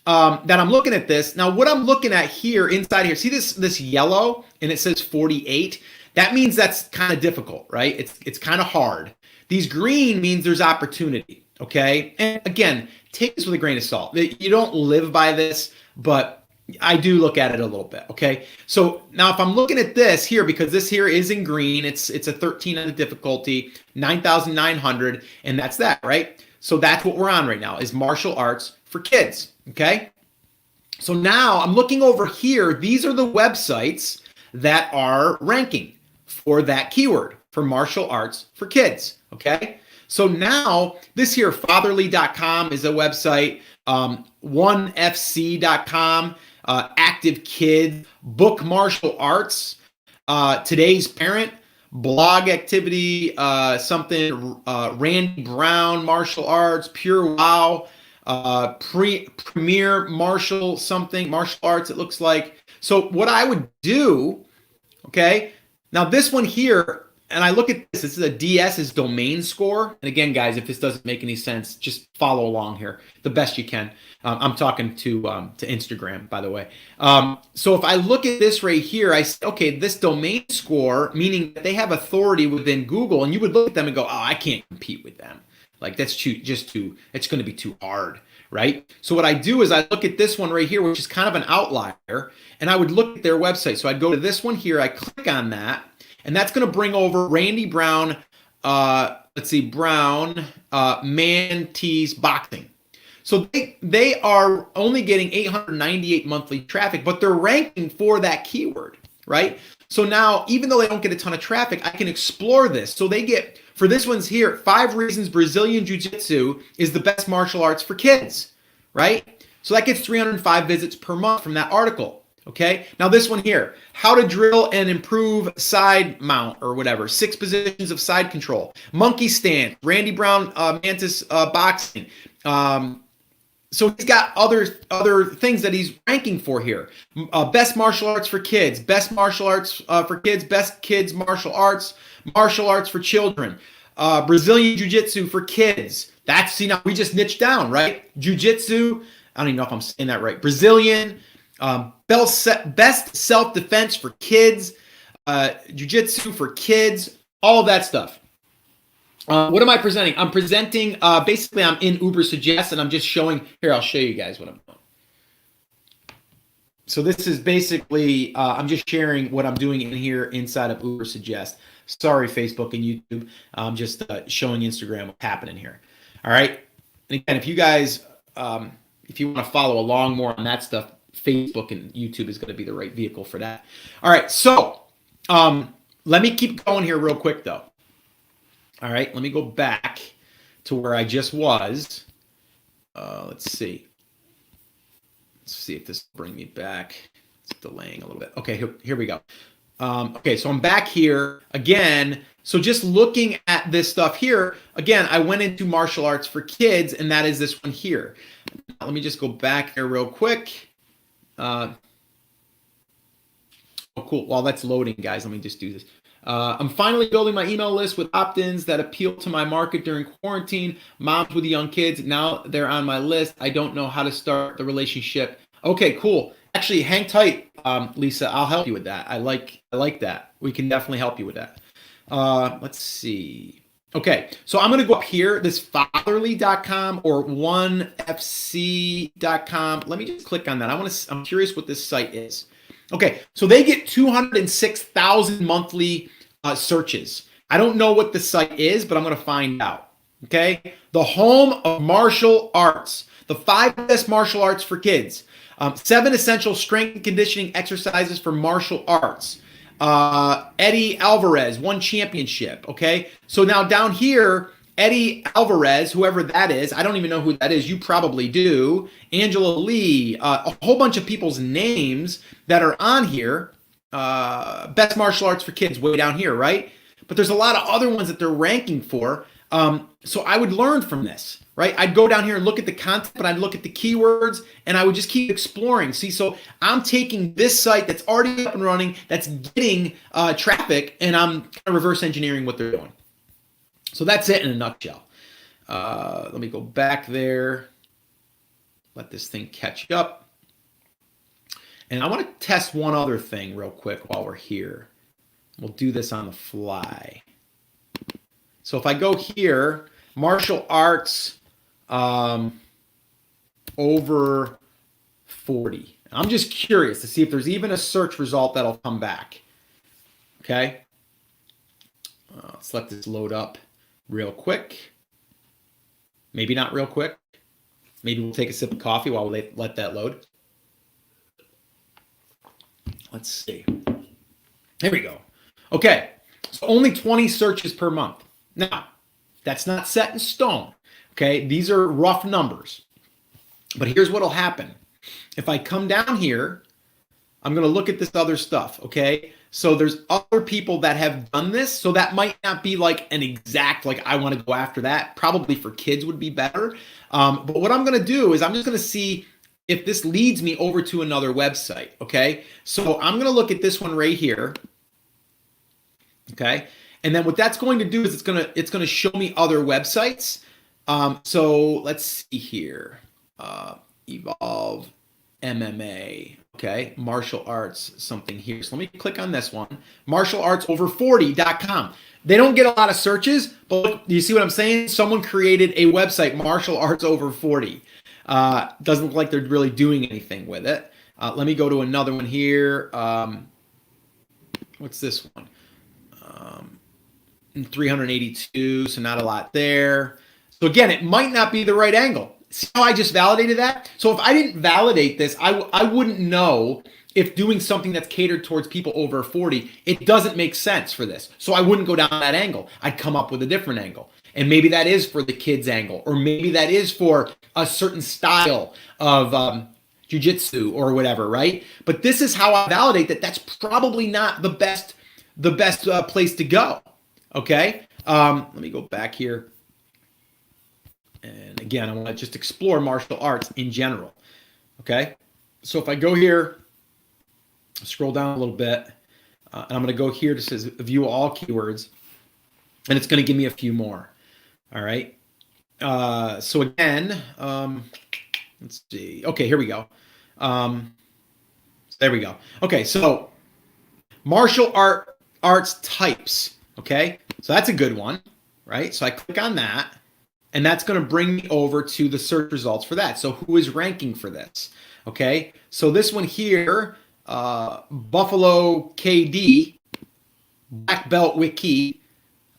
that I'm looking at this, now what I'm looking at here inside here, see this yellow and it says 48. That means that's kind of difficult, right? It's kind of hard. These green means there's opportunity, okay? And again, take this with a grain of salt. You don't live by this, but I do look at it a little bit, okay? So now if I'm looking at this here, because this here is in green, it's a 13 on the difficulty, 9,900, and that's that, right? So that's what we're on right now is martial arts for kids. Okay, so now I'm looking over here. These are the websites that are ranking for that keyword for martial arts for kids. Okay, so now this here, fatherly.com is a website, 1fc.com, active kid, book martial arts, today's parent, blog activity, something, Randy Brown, martial arts, pure wow. Premier martial arts, it looks like. So what I would do, okay, now this one here, and I look at this is a DS's domain score. And again, guys, if this doesn't make any sense, just follow along here the best you can. I'm talking to Instagram, by the way. So if I look at this right here, I say, okay, this domain score, meaning that they have authority within Google, and you would look at them and go, oh, I can't compete with them. Like that's it's going to be too hard, right? So what I do is I look at this one right here, which is kind of an outlier, and I would look at their website. So I'd go to this one here, I click on that, and that's going to bring over Randy Brown, Brown, Man-Tees Boxing. So they are only getting 898 monthly traffic, but they're ranking for that keyword, right? So now, even though they don't get a ton of traffic, I can explore this. So they get, for this one's here, 5 reasons Brazilian Jiu-Jitsu is the best martial arts for kids, right? So that gets 305 visits per month from that article, okay? Now this one here, how to drill and improve side mount or whatever, 6 positions of side control, monkey stand, Randy Brown, Mantis boxing. So he's got other things that he's ranking for here. Best martial arts for kids, best martial arts for kids, best kids martial arts for children, Brazilian Jiu-Jitsu for kids. See, now we just niched down, right? Jiu-Jitsu, I don't even know if I'm saying that right. Brazilian, best self-defense for kids, jiu-jitsu for kids, all of that stuff. What am I presenting? I'm presenting, basically I'm in Uber Suggest, and I'm just showing, here, I'll show you guys what I'm doing. So this is basically, I'm just sharing what I'm doing in here inside of Uber Suggest. Sorry, Facebook and YouTube. I'm just showing Instagram what's happening here. All right. And again, if you guys, if you want to follow along more on that stuff, Facebook and YouTube is going to be the right vehicle for that. All right. So let me keep going here real quick, though. All right. Let me go back to where I just was. Let's see. Let's see if this will bring me back. It's delaying a little bit. Okay, here we go. Okay, so I'm back here again. So just looking at this stuff here, again, I went into martial arts for kids, and that is this one here. Now, let me just go back here real quick. Oh, cool. While that's loading, guys, let me just do this. I'm finally building my email list with opt-ins that appeal to my market during quarantine. Moms with young kids, now they're on my list. I don't know how to start the relationship. Okay, cool. Actually, hang tight, Lisa. I'll help you with that. I like that. We can definitely help you with that. Let's see. Okay, so I'm going to go up here, this fatherly.com or 1fc.com. Let me just click on that. I'm curious what this site is. Okay, so they get 206,000 monthly searches. I don't know what the site is, but I'm going to find out. Okay, the home of martial arts, the 5 best martial arts for kids, 7 essential strength and conditioning exercises for martial arts. Eddie Alvarez won championship. Okay, so now down here, Eddie Alvarez, whoever that is, I don't even know who that is. You probably do. Angela Lee, a whole bunch of people's names that are on here. Best martial arts for kids way down here, right? But there's a lot of other ones that they're ranking for. So I would learn from this, right? I'd go down here and look at the content, but I'd look at the keywords, and I would just keep exploring. See, so I'm taking this site that's already up and running, that's getting traffic, and I'm kind of reverse engineering what they're doing. So that's it in a nutshell. Let me go back there. Let this thing catch up. And I want to test one other thing real quick while we're here. We'll do this on the fly. So if I go here, martial arts over 40. I'm just curious to see if there's even a search result that'll come back. Okay. Let's let this load up real quick. Maybe not real quick. Maybe we'll take a sip of coffee while we let that load. Let's see. Here we go. Okay, so only 20 searches per month. Now, that's not set in stone. Okay, these are rough numbers. But here's what'll happen. If I come down here, I'm going to look at this other stuff. Okay, so there's other people that have done this. So that might not be like an exact, like I want to go after that. Probably for kids would be better. But what I'm going to do is I'm just going to see if this leads me over to another website. Okay, so I'm going to look at this one right here. Okay, and then what that's going to do is it's going to show me other websites. So let's see here. Evolve MMA. Okay, martial arts, something here. So let me click on this one. Martialartsover40.com. They don't get a lot of searches, but look, you see what I'm saying? Someone created a website, Martial Arts Over 40. Doesn't look like they're really doing anything with it. Let me go to another one here. What's this one? 382, so not a lot there. So again, it might not be the right angle. See how I just validated that? So if I didn't validate this, I wouldn't know if doing something that's catered towards people over 40, it doesn't make sense for this. So I wouldn't go down that angle. I'd come up with a different angle. And maybe that is for the kids angle, or maybe that is for a certain style of jiu-jitsu or whatever, right? But this is how I validate that that's probably not the best place to go. Okay? Let me go back here. And again, I want to just explore martial arts in general. Okay? So if I go here, scroll down a little bit, and I'm going to go here to says view all keywords, and it's going to give me a few more. All right. So again, let let's see. Okay, here we go. There we go. Okay, so martial arts types. Okay, so that's a good one, right? So I click on that, and that's going to bring me over to the search results for that. So who is ranking for this? Okay, so this one here, Buffalo KD, Black Belt Wiki,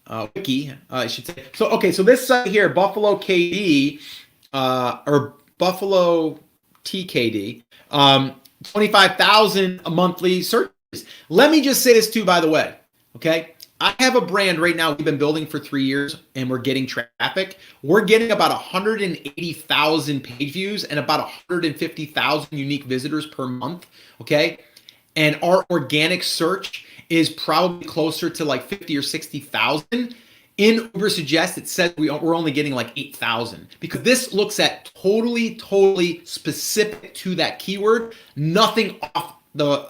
I should say. So okay, so this site here, Buffalo KD, or Buffalo TKD, 25,000 monthly searches. Let me just say this too, by the way. Okay, I have a brand right now we've been building for 3 years, and we're getting traffic. We're getting about 180,000 page views and about 150,000 unique visitors per month. Okay, and our organic search is probably closer to like 50 or 60,000. In Uber Suggest, it says we're only getting like 8,000 because this looks at totally specific to that keyword, nothing off the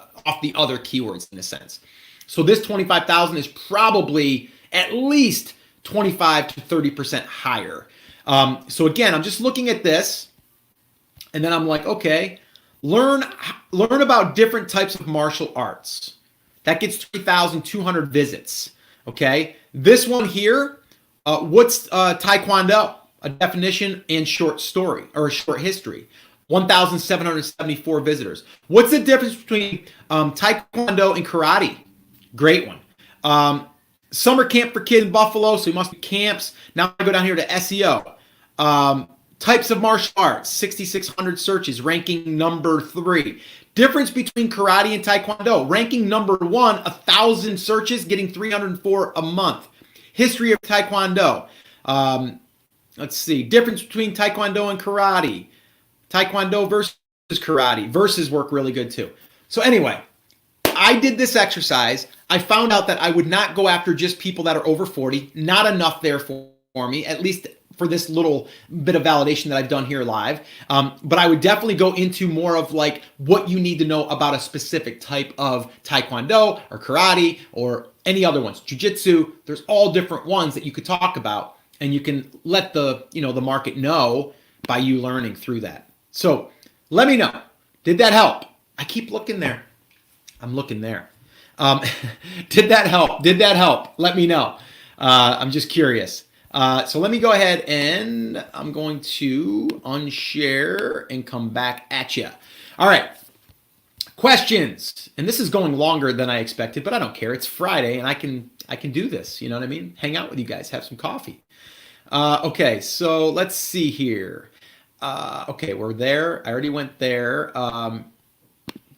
other keywords in a sense. So this 25,000 is probably at least 25 to 30% higher. So again, I'm just looking at this, and then I'm like, okay, learn about different types of martial arts. That gets 3,200 visits. Okay, this one here, what's Taekwondo? A definition and short story or a short history. 1,774 visitors. What's the difference between Taekwondo and karate? Great one. Summer camp for kids in Buffalo, so we must be camps. Now I go down here to SEO. Types of martial arts, 6,600 searches, ranking number 3. Difference between karate and Taekwondo, ranking number 1, 1,000 searches, getting 304 a month. History of Taekwondo. Let's see. Difference between Taekwondo and karate. Taekwondo versus karate. Versus work really good too. So anyway, I did this exercise. I found out that I would not go after just people that are over 40. Not enough there for me, at least for this little bit of validation that I've done here live. But I would definitely go into more of like what you need to know about a specific type of Taekwondo or karate or any other ones. Jiu-jitsu, there's all different ones that you could talk about, and you can let the market know by you learning through that. So let me know. Did that help? I keep looking there. I'm looking there. Did that help? Did that help? Let me know. I'm just curious. So let me go ahead and I'm going to unshare and come back at you. All right. Questions. And this is going longer than I expected, but I don't care. It's Friday and I can do this. You know what I mean? Hang out with you guys, have some coffee. Okay. So let's see here. Okay. We're there. I already went there.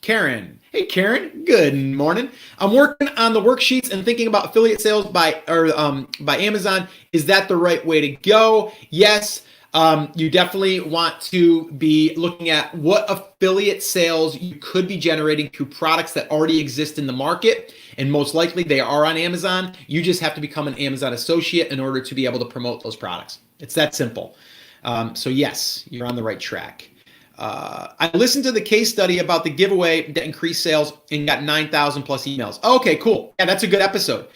Karen. Hey, Karen. Good morning. I'm working on the worksheets and thinking about affiliate sales by Amazon. Is that the right way to go? Yes. You definitely want to be looking at what affiliate sales you could be generating through products that already exist in the market. And most likely they are on Amazon. You just have to become an Amazon associate in order to be able to promote those products. It's that simple. So yes, you're on the right track. I listened to the case study about the giveaway that increased sales and got 9,000 plus emails. Okay, cool. Yeah, that's a good episode.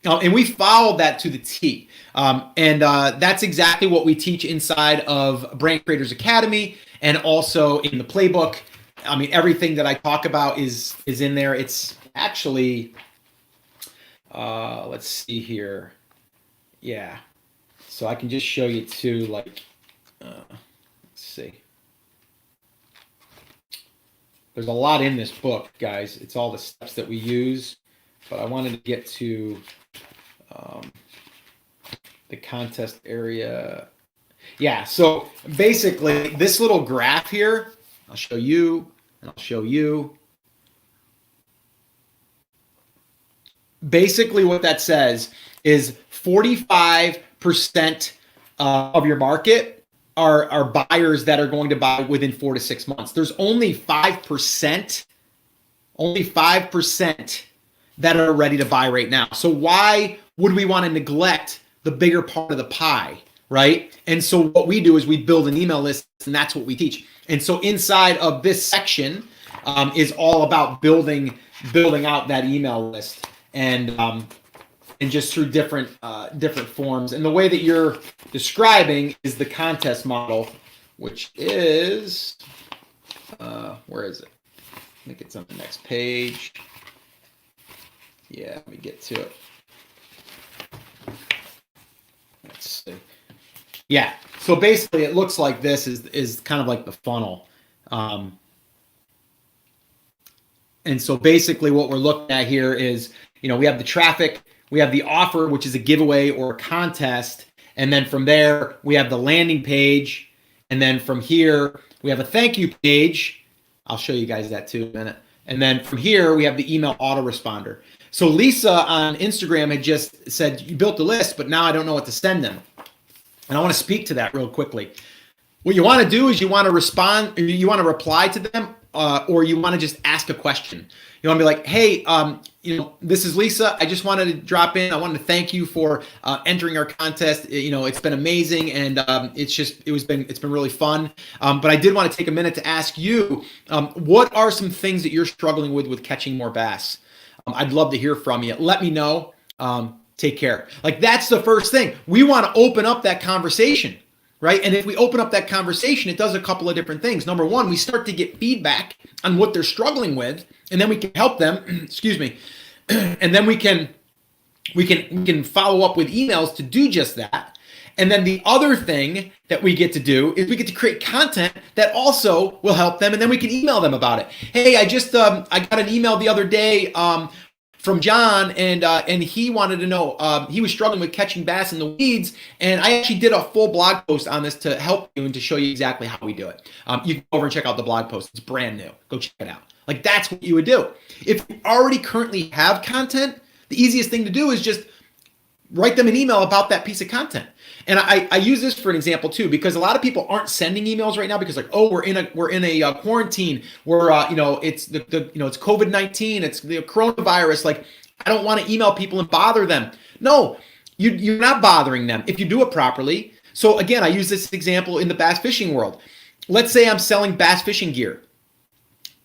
And we followed that to the T. And that's exactly what we teach inside of Brand Creators Academy and also in the playbook. I mean, everything that I talk about is in there. It's actually, let's see here. Yeah. So I can just show you too, like, let's see. There's a lot in this book, guys. It's all the steps that we use, but I wanted to get to the contest area. Yeah, so basically this little graph here, I'll show you, and I'll show you. Basically what that says is 45% of your market are buyers that are going to buy within 4 to 6 months. There's only 5% that are ready to buy right now. So why would we want to neglect the bigger part of the pie, right? And so what we do is we build an email list, and that's what we teach. And so inside of this section is all about building out that email list and just through different forms. And the way that you're describing is the contest model, which is, where is it? I think it's on the next page. Yeah, let me get to it. Let's see. Yeah, so basically it looks like this is kind of like the funnel. And so basically what we're looking at here is, we have the traffic, we have the offer, which is a giveaway or a contest. And then from there, we have the landing page. And then from here, we have a thank you page. I'll show you guys that too in a minute. And then from here, we have the email autoresponder. So Lisa on Instagram had just said, you built the list, but now I don't know what to send them. And I want to speak to that real quickly. What you want to do is you want to respond, you want to reply to them, or you want to just ask a question. You want to be like, hey, this is Lisa. I just wanted to drop in. I wanted to thank you for entering our contest. It's been amazing, and it's been really fun. But I did want to take a minute to ask you, what are some things that you're struggling with catching more bass? I'd love to hear from you. Let me know. Take care. Like, that's the first thing. We want to open up that conversation, right? And if we open up that conversation, it does a couple of different things. Number one, we start to get feedback on what they're struggling with, and then we can help them, excuse me. And then we can follow up with emails to do just that. And then the other thing that we get to do is we get to create content that also will help them, and then we can email them about it. Hey, I got an email the other day from John, and he wanted to know, he was struggling with catching bass in the weeds, and I actually did a full blog post on this to help you and to show you exactly how we do it. You can go over and check out the blog post. It's brand new. Go check it out. Like, that's what you would do. If you already currently have content, the easiest thing to do is just write them an email about that piece of content. And I use this for an example too, because a lot of people aren't sending emails right now because, like, oh, we're in a quarantine. We're it's it's COVID-19. It's the coronavirus. Like, I don't want to email people and bother them. No, you're not bothering them if you do it properly. So again, I use this example in the bass fishing world. Let's say I'm selling bass fishing gear.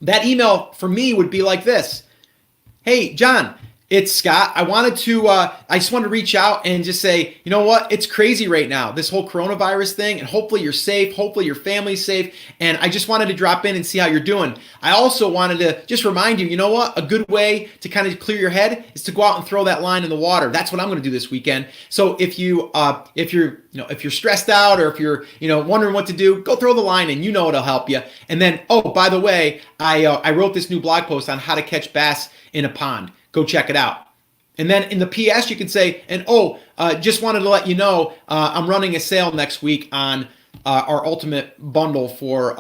That email for me would be like this. Hey, John, it's Scott. I just wanted to reach out and just say, you know what? It's crazy right now, this whole coronavirus thing, and hopefully you're safe. Hopefully your family's safe. And I just wanted to drop in and see how you're doing. I also wanted to just remind you, you know what? A good way to kind of clear your head is to go out and throw that line in the water. That's what I'm going to do this weekend. So if you're stressed out, or if you're, wondering what to do, go throw the line in. It'll help you. And then, oh, by the way, I wrote this new blog post on how to catch bass in a pond. Go check it out. And then in the PS, you can say, just wanted to let you know, I'm running a sale next week on our ultimate bundle for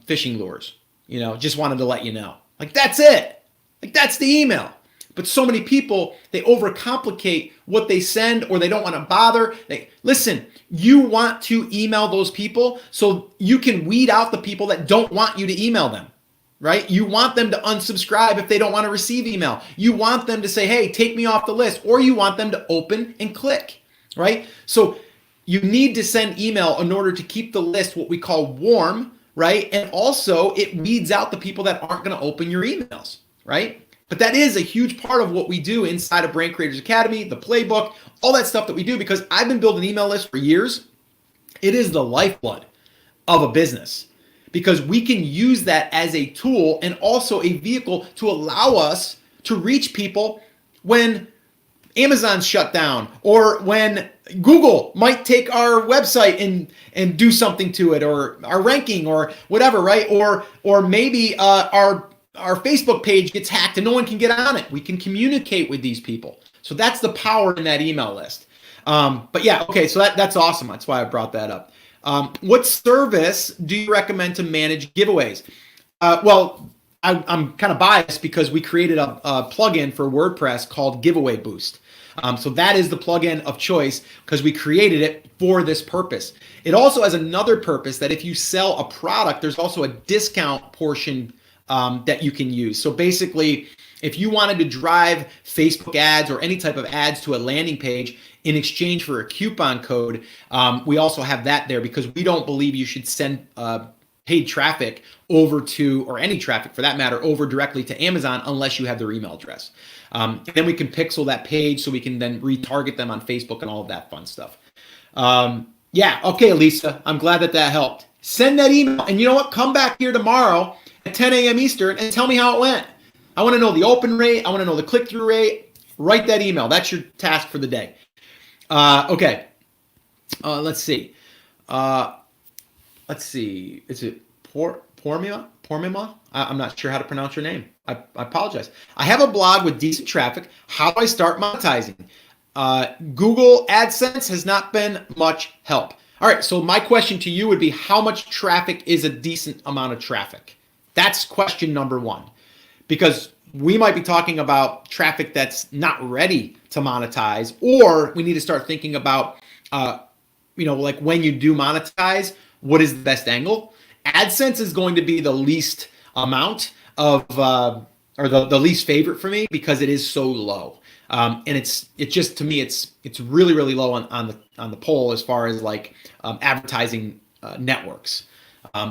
fishing lures. Just wanted to let you know. Like, that's it. Like, that's the email. But so many people, they overcomplicate what they send, or they don't want to bother. Listen, you want to email those people so you can weed out the people that don't want you to email them. Right? You want them to unsubscribe if they don't want to receive email. You want them to say, hey, take me off the list, or you want them to open and click, right? So you need to send email in order to keep the list what we call warm, right? And also it weeds out the people that aren't going to open your emails, right? But that is a huge part of what we do inside of Brand Creators Academy, the playbook, all that stuff that we do, because I've been building email lists for years. It is the lifeblood of a business, because we can use that as a tool and also a vehicle to allow us to reach people when Amazon's shut down, or when Google might take our website and do something to it, or our ranking, or whatever, right? Or maybe our Facebook page gets hacked and no one can get on it. We can communicate with these people. So that's the power in that email list. But yeah, okay, so that's awesome. That's why I brought that up. What service do you recommend to manage giveaways? Well, I'm kind of biased because we created a plugin for WordPress called Giveaway Boost. So that is the plugin of choice because we created it for this purpose. It also has another purpose, that if you sell a product, there's also a discount portion that you can use. So basically, if you wanted to drive Facebook ads or any type of ads to a landing page in exchange for a coupon code, we also have that there, because we don't believe you should send paid traffic over to, or any traffic for that matter, over directly to Amazon unless you have their email address. Then we can pixel that page so we can then retarget them on Facebook and all of that fun stuff. Yeah, okay, Lisa, I'm glad that helped. Send that email. And you know what? Come back here tomorrow at 10 a.m. Eastern and tell me how it went. I want to know the open rate. I want to know the click-through rate. Write that email. That's your task for the day. Okay. Let's see. Is it Pormima? I'm not sure how to pronounce your name. I apologize. I have a blog with decent traffic. How do I start monetizing? Google AdSense has not been much help. All right, so my question to you would be, how much traffic is a decent amount of traffic? That's question number one, because we might be talking about traffic that's not ready to monetize, or we need to start thinking about, like when you do monetize, what is the best angle? AdSense is going to be the least amount of, or the least favorite for me, because it is so low. And it's just, to me, it's really, really low on the poll as far as like advertising networks.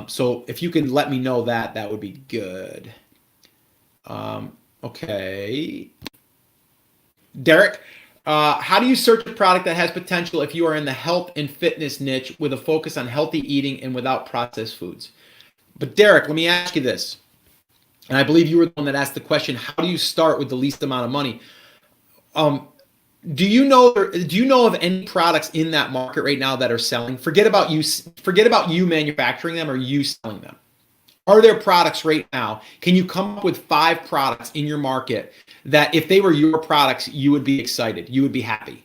So if you can let me know that would be good. Okay. Derek, how do you search a product that has potential if you are in the health and fitness niche with a focus on healthy eating and without processed foods? But Derek, let me ask you this. And I believe you were the one that asked the question, how do you start with the least amount of money? Do you know of any products in that market right now that are selling? Forget about you manufacturing them or you selling them. Are there products right now? Can you come up with 5 products in your market that if they were your products, you would be excited, you would be happy?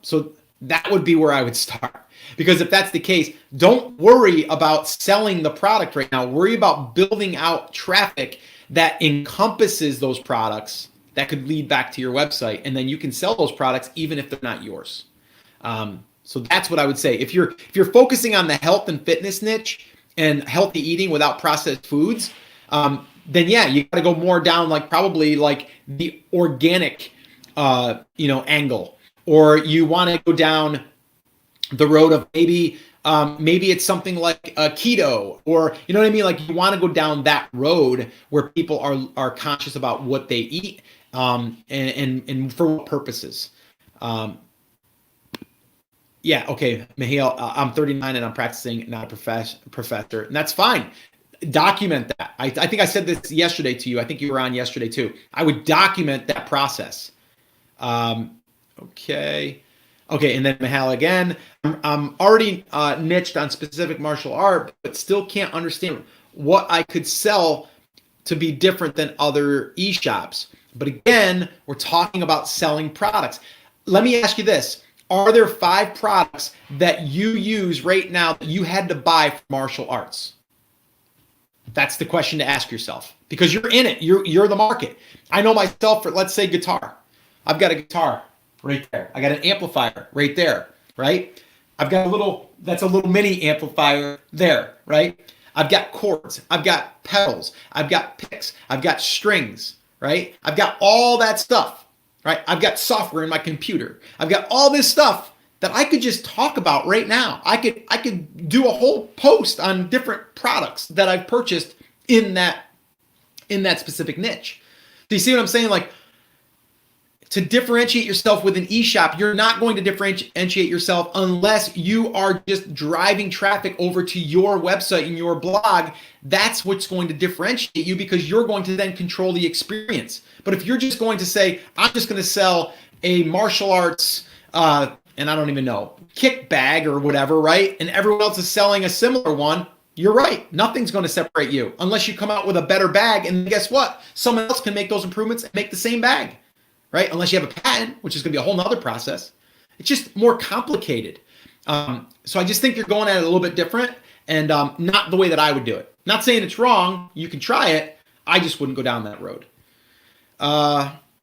So that would be where I would start. Because if that's the case, don't worry about selling the product right now. Worry about building out traffic that encompasses those products that could lead back to your website, and then you can sell those products even if they're not yours. So that's what I would say. If you're focusing on the health and fitness niche and healthy eating without processed foods, then yeah, you got to go more down probably the organic angle, or you want to go down the road of maybe it's something like keto, or you know what I mean? Like you want to go down that road where people are conscious about what they eat, and for what purposes. Yeah, okay, Mihail, I'm 39 and I'm practicing, not a professor, and that's fine. Document that. I think I said this yesterday to you. I think you were on yesterday too. I would document that process. Okay, and then Mihail again. I'm already niched on specific martial art, but still can't understand what I could sell to be different than other e-shops. But again, we're talking about selling products. Let me ask you this. Are there 5 products that you use right now that you had to buy for martial arts? That's the question to ask yourself, because you're in it. You're the market. I know myself for, let's say, guitar. I've got a guitar right there. I got an amplifier right there, right? I've got that's a little mini amplifier there, right? I've got chords. I've got pedals. I've got picks. I've got strings, right? I've got all that stuff, right? I've got software in my computer. I've got all this stuff that I could just talk about right now. I could do a whole post on different products that I've purchased in that specific niche. Do you see what I'm saying? Like, to differentiate yourself with an e-shop, you're not going to differentiate yourself unless you are just driving traffic over to your website and your blog. That's what's going to differentiate you, because you're going to then control the experience. But if you're just going to say, I'm just going to sell a martial arts, and I don't even know, kick bag or whatever, right? And everyone else is selling a similar one, you're right. Nothing's going to separate you unless you come out with a better bag. And guess what? Someone else can make those improvements and make the same bag. Right? Unless you have a patent, which is going to be a whole nother process. It's just more complicated. So I just think you're going at it a little bit different, and not the way that I would do it. Not saying it's wrong. You can try it. I just wouldn't go down that road.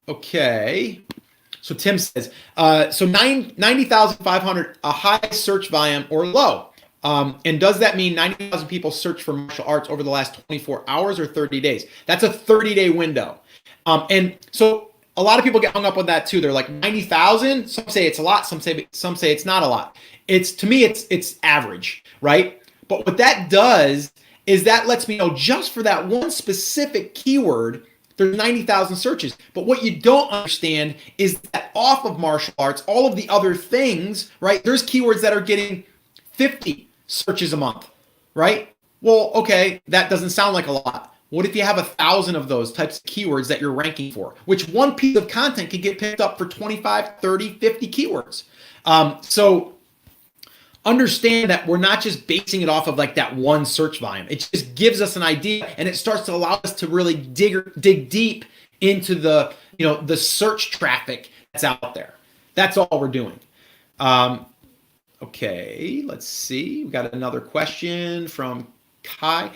Okay. So Tim says, so 90,500, a high search volume or low? And does that mean 90,000 people search for martial arts over the last 24 hours or 30 days? That's a 30-day window. And so a lot of people get hung up on that too. They're like 90,000. Some say it's a lot. Some say it's not a lot. To me, it's average, right? But what that does is that lets me know just for that one specific keyword, there's 90,000 searches. But what you don't understand is that off of martial arts, all of the other things, right? There's keywords that are getting 50 searches a month, right? Well, okay, that doesn't sound like a lot. What if you have 1,000 of those types of keywords that you're ranking for, which one piece of content can get picked up for 25, 30, 50 keywords? So understand that we're not just basing it off of like that one search volume. It just gives us an idea, and it starts to allow us to really dig deep into the, the search traffic that's out there. That's all we're doing. Okay, let's see. We got another question from Kai.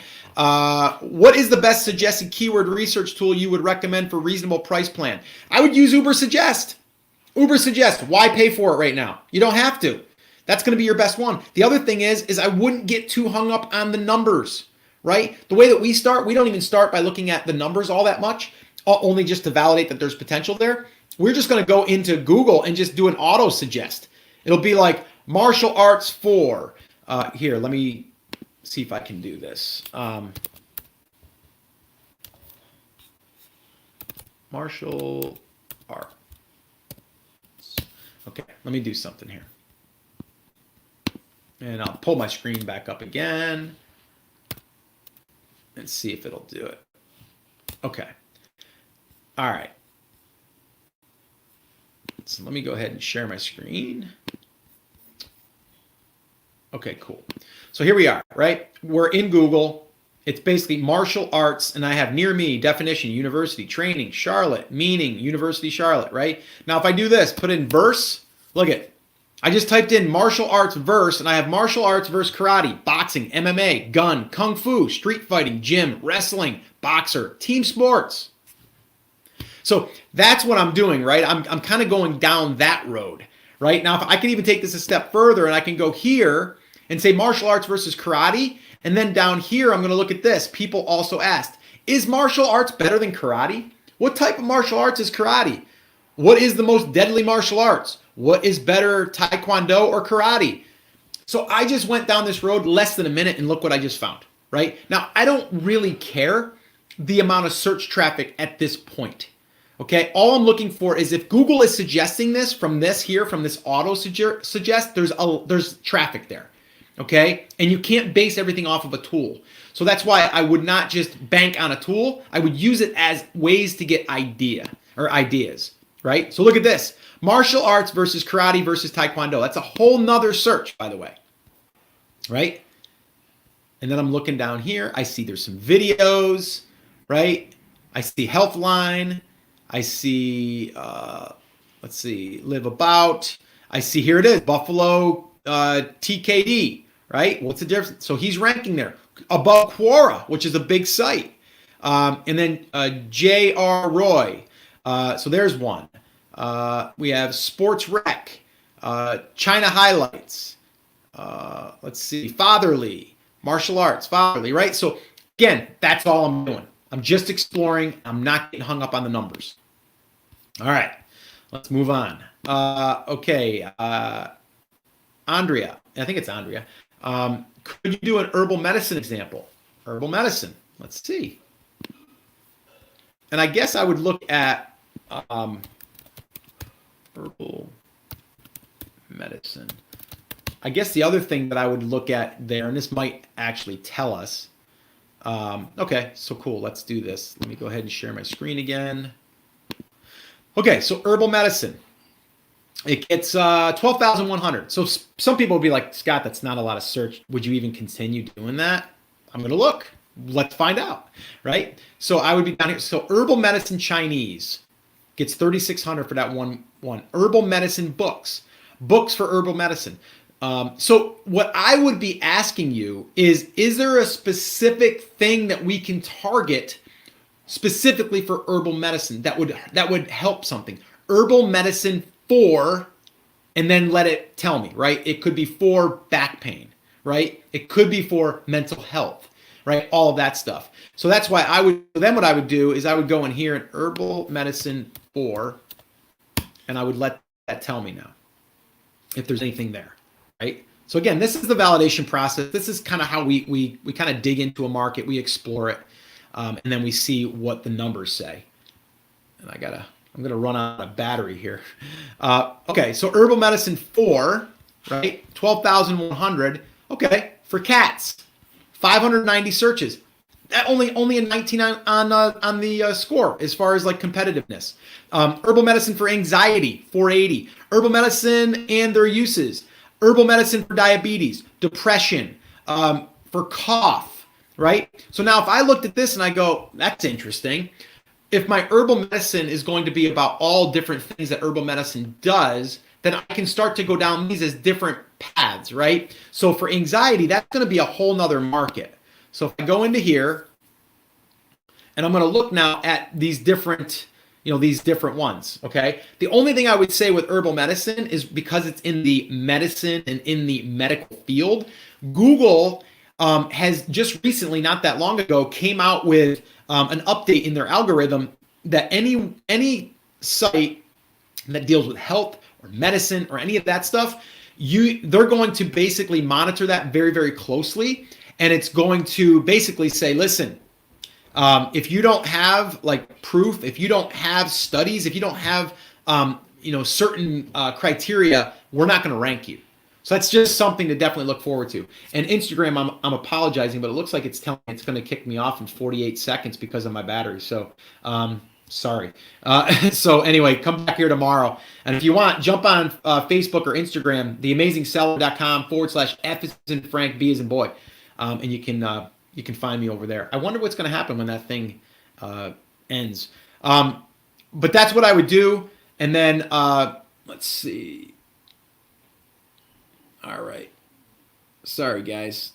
What is the best suggested keyword research tool you would recommend for reasonable price plan? I would use Uber Suggest. Uber Suggest. Why pay for it right now? You don't have to. That's going to be your best one. The other thing is I wouldn't get too hung up on the numbers, right? The way that we start, we don't even start by looking at the numbers all that much, only just to validate that there's potential there. We're just going to go into Google and just do an auto suggest. It'll be like martial arts for, here, let me see if I can do this. Martial arts. Okay, let me do something here. And I'll pull my screen back up again and see if it'll do it. Okay. All right. So let me go ahead and share my screen. Okay, cool. So here we are, right? We're in Google. It's basically martial arts, and I have near me, definition, university, training, Charlotte, meaning, University Charlotte, right? Now, if I do this, put in verse, look at, I just typed in martial arts verse, and I have martial arts versus karate, boxing, MMA, gun, kung fu, street fighting, gym, wrestling, boxer, team sports. So that's what I'm doing, right? I'm kind of going down that road, right? Now, if I can even take this a step further, and I can go here and say martial arts versus karate, and then down here, I'm going to look at this. People also asked, is martial arts better than karate? What type of martial arts is karate? What is the most deadly martial arts? What is better, taekwondo or karate? So I just went down this road less than a minute, and look what I just found, right? Now, I don't really care the amount of search traffic at this point, okay? All I'm looking for is if Google is suggesting this from this auto suggest, there's traffic there, okay? And you can't base everything off of a tool. So that's why I would not just bank on a tool. I would use it as ways to get ideas, right? So look at this. Martial arts versus karate versus taekwondo. That's a whole nother search, by the way, right? And then I'm looking down here. I see there's some videos, right? I see Healthline. I see, let's see, Live About. I see, here it is, Buffalo TKD, right? What's the difference? So he's ranking there above Quora, which is a big site. And then J.R. Roy. So there's one. We have Sports Rec, China Highlights. Let's see, Fatherly, martial arts, Fatherly, right? So again, that's all I'm doing. I'm just exploring. I'm not getting hung up on the numbers. All right, let's move on. Okay, Andrea, I think it's Andrea. Could you do an herbal medicine example? Herbal medicine, let's see. And I guess I would look at herbal medicine. I guess the other thing that I would look at there, and this might actually tell us. Okay, so cool. Let's do this. Let me go ahead and share my screen again. Okay, so herbal medicine. It gets 12,100. So some people will be like, Scott, that's not a lot of search. Would you even continue doing that? I'm going to look. Let's find out, right? So I would be down here. So herbal medicine Chinese gets 3,600 for that one. Herbal medicine books for herbal medicine. So what I would be asking you is there a specific thing that we can target specifically for herbal medicine that would help something? Herbal medicine for, and then let it tell me, right? It could be for back pain, right? It could be for mental health, right? All of that stuff. So that's why what I would do is I would go in here and herbal medicine for, and I would let that tell me now if there's anything there, right? So again, this is the validation process. This is kind of how we kind of dig into a market, we explore it, and then we see what the numbers say. And I'm gonna run out of battery here. Okay, so herbal medicine for, right, 12,100. Okay, for cats, 590 searches. That only a 19 on the score as far as like competitiveness. Herbal medicine for anxiety, 480. Herbal medicine and their uses. Herbal medicine for diabetes, depression, for cough, right? So now if I looked at this and I go, that's interesting. If my herbal medicine is going to be about all different things that herbal medicine does, then I can start to go down these as different paths, right? So for anxiety, that's going to be a whole nother market. So if I go into here and I'm going to look now at these different, these different ones, okay? The only thing I would say with herbal medicine is because it's in the medicine and in the medical field, Google has just recently, not that long ago, came out with an update in their algorithm that any site that deals with health or medicine or any of that stuff, they're going to basically monitor that very, very closely. And it's going to basically say, listen, if you don't have like proof, if you don't have studies, if you don't have certain criteria, we're not going to rank you. So that's just something to definitely look forward to. And Instagram, I'm apologizing, but it looks like it's telling me it's going to kick me off in 48 seconds because of my battery. So sorry. So anyway, come back here tomorrow. And if you want, jump on Facebook or Instagram, theamazingseller.com/F as in Frank, B as in boy. And you can find me over there. I wonder what's going to happen when that thing ends. But that's what I would do. And then let's see. All right. Sorry, guys.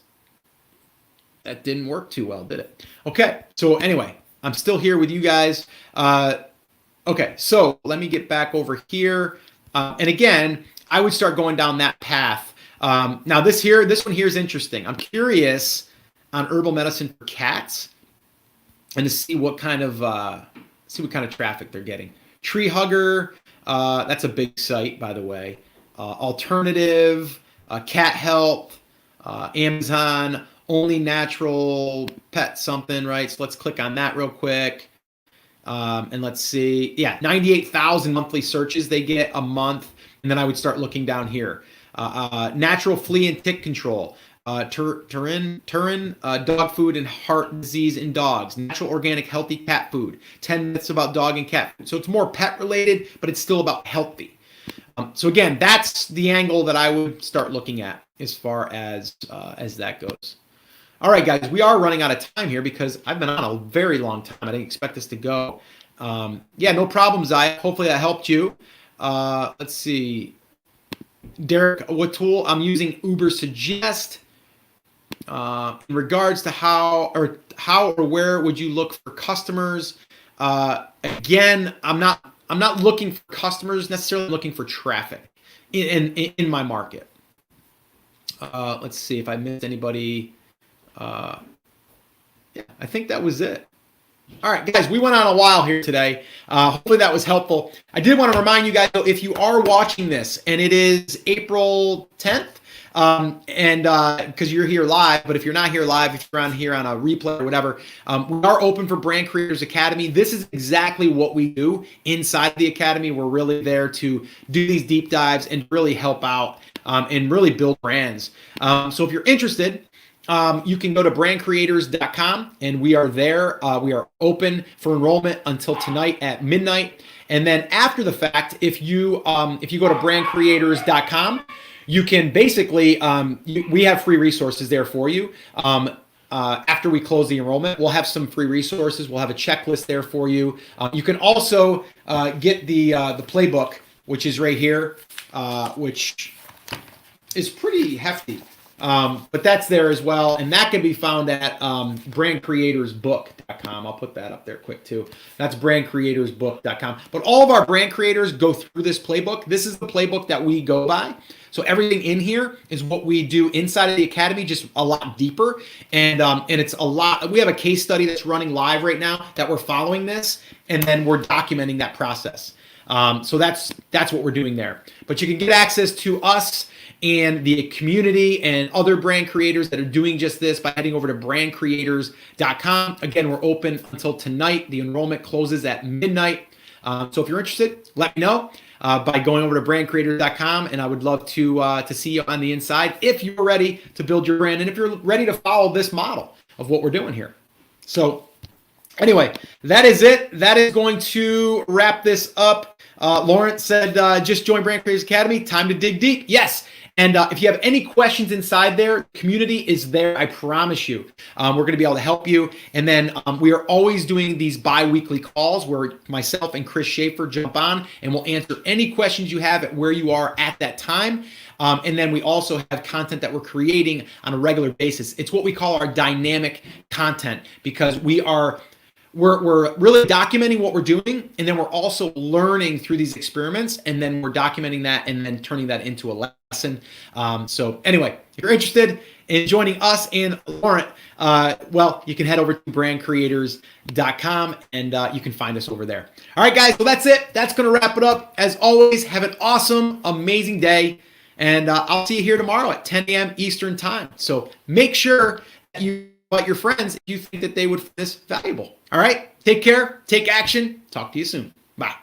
That didn't work too well, did it? Okay. So anyway, I'm still here with you guys. Okay. So let me get back over here. And again, I would start going down that path. Now this one here is interesting. I'm curious on herbal medicine for cats and to see what kind of traffic they're getting. Tree Hugger, that's a big site, by the way. Alternative, Cat Health, Amazon, Only Natural Pet something, right? So let's click on that real quick. And let's see. Yeah, 98,000 monthly searches they get a month. And then I would start looking down here. Natural flea and tick control. Turin, dog food and heart disease in dogs. Natural organic healthy cat food. 10 myths about dog and cat food. So it's more pet related, but it's still about healthy. So again, that's the angle that I would start looking at as far as that goes. All right, guys, we are running out of time here because I've been on a very long time. I didn't expect this to go. Yeah, no problem, Zaya. Hopefully that helped you. Let's see. Derek, what tool? I'm using Uber Suggest. In regards to how or where would you look for customers? Again, I'm not looking for customers necessarily, looking for traffic in my market. Let's see if I missed anybody. Yeah, I think that was it. All right, guys, we went on a while here today. Hopefully that was helpful. I did want to remind you guys, though, if you are watching this and it is April 10th, and because you're here live, but if you're not here live, if you're on here on a replay or whatever, we are open for Brand Creators Academy. This is exactly what we do inside the Academy. We're really there to do these deep dives and really help out and really build brands. So if you're interested, you can go to brandcreators.com and we are there. We are open for enrollment until tonight at midnight. And then after the fact, if you go to brandcreators.com, you can basically, we have free resources there for you. After we close the enrollment, we'll have some free resources. We'll have a checklist there for you. You can also get the playbook, which is right here, which is pretty hefty. But that's there as well. And that can be found at brandcreatorsbook.com. I'll put that up there quick too. That's brandcreatorsbook.com. But all of our brand creators go through this playbook. This is the playbook that we go by. So everything in here is what we do inside of the Academy, just a lot deeper. And it's a lot. We have a case study that's running live right now that we're following this, and then we're documenting that process. So that's what we're doing there. But you can get access to us and the community and other brand creators that are doing just this by heading over to brandcreators.com. Again, we're open until tonight. The enrollment closes at midnight. So if you're interested, let me know. by going over to brandcreators.com, and I would love to see you on the inside if you're ready to build your brand and if you're ready to follow this model of what we're doing here. So anyway, that is it. That is going to wrap this up. Lawrence said, just join Brand Creators Academy. Time to dig deep. Yes. And if you have any questions inside there, the community is there. I promise you. We're going to be able to help you. And then we are always doing these bi-weekly calls where myself and Chris Schaefer jump on and we'll answer any questions you have at where you are at that time. And then we also have content that we're creating on a regular basis. It's what we call our dynamic content, because we're really documenting what we're doing, and then we're also learning through these experiments, and then we're documenting that and then turning that into a lesson. So anyway, if you're interested in joining us and Laurent, well, you can head over to brandcreators.com and you can find us over there. All right, guys, so that's it. That's going to wrap it up. As always, have an awesome, amazing day, and I'll see you here tomorrow at 10 a.m. Eastern time. So make sure that you invite your friends if you think that they would find this valuable. All right, take care, take action. Talk to you soon. Bye.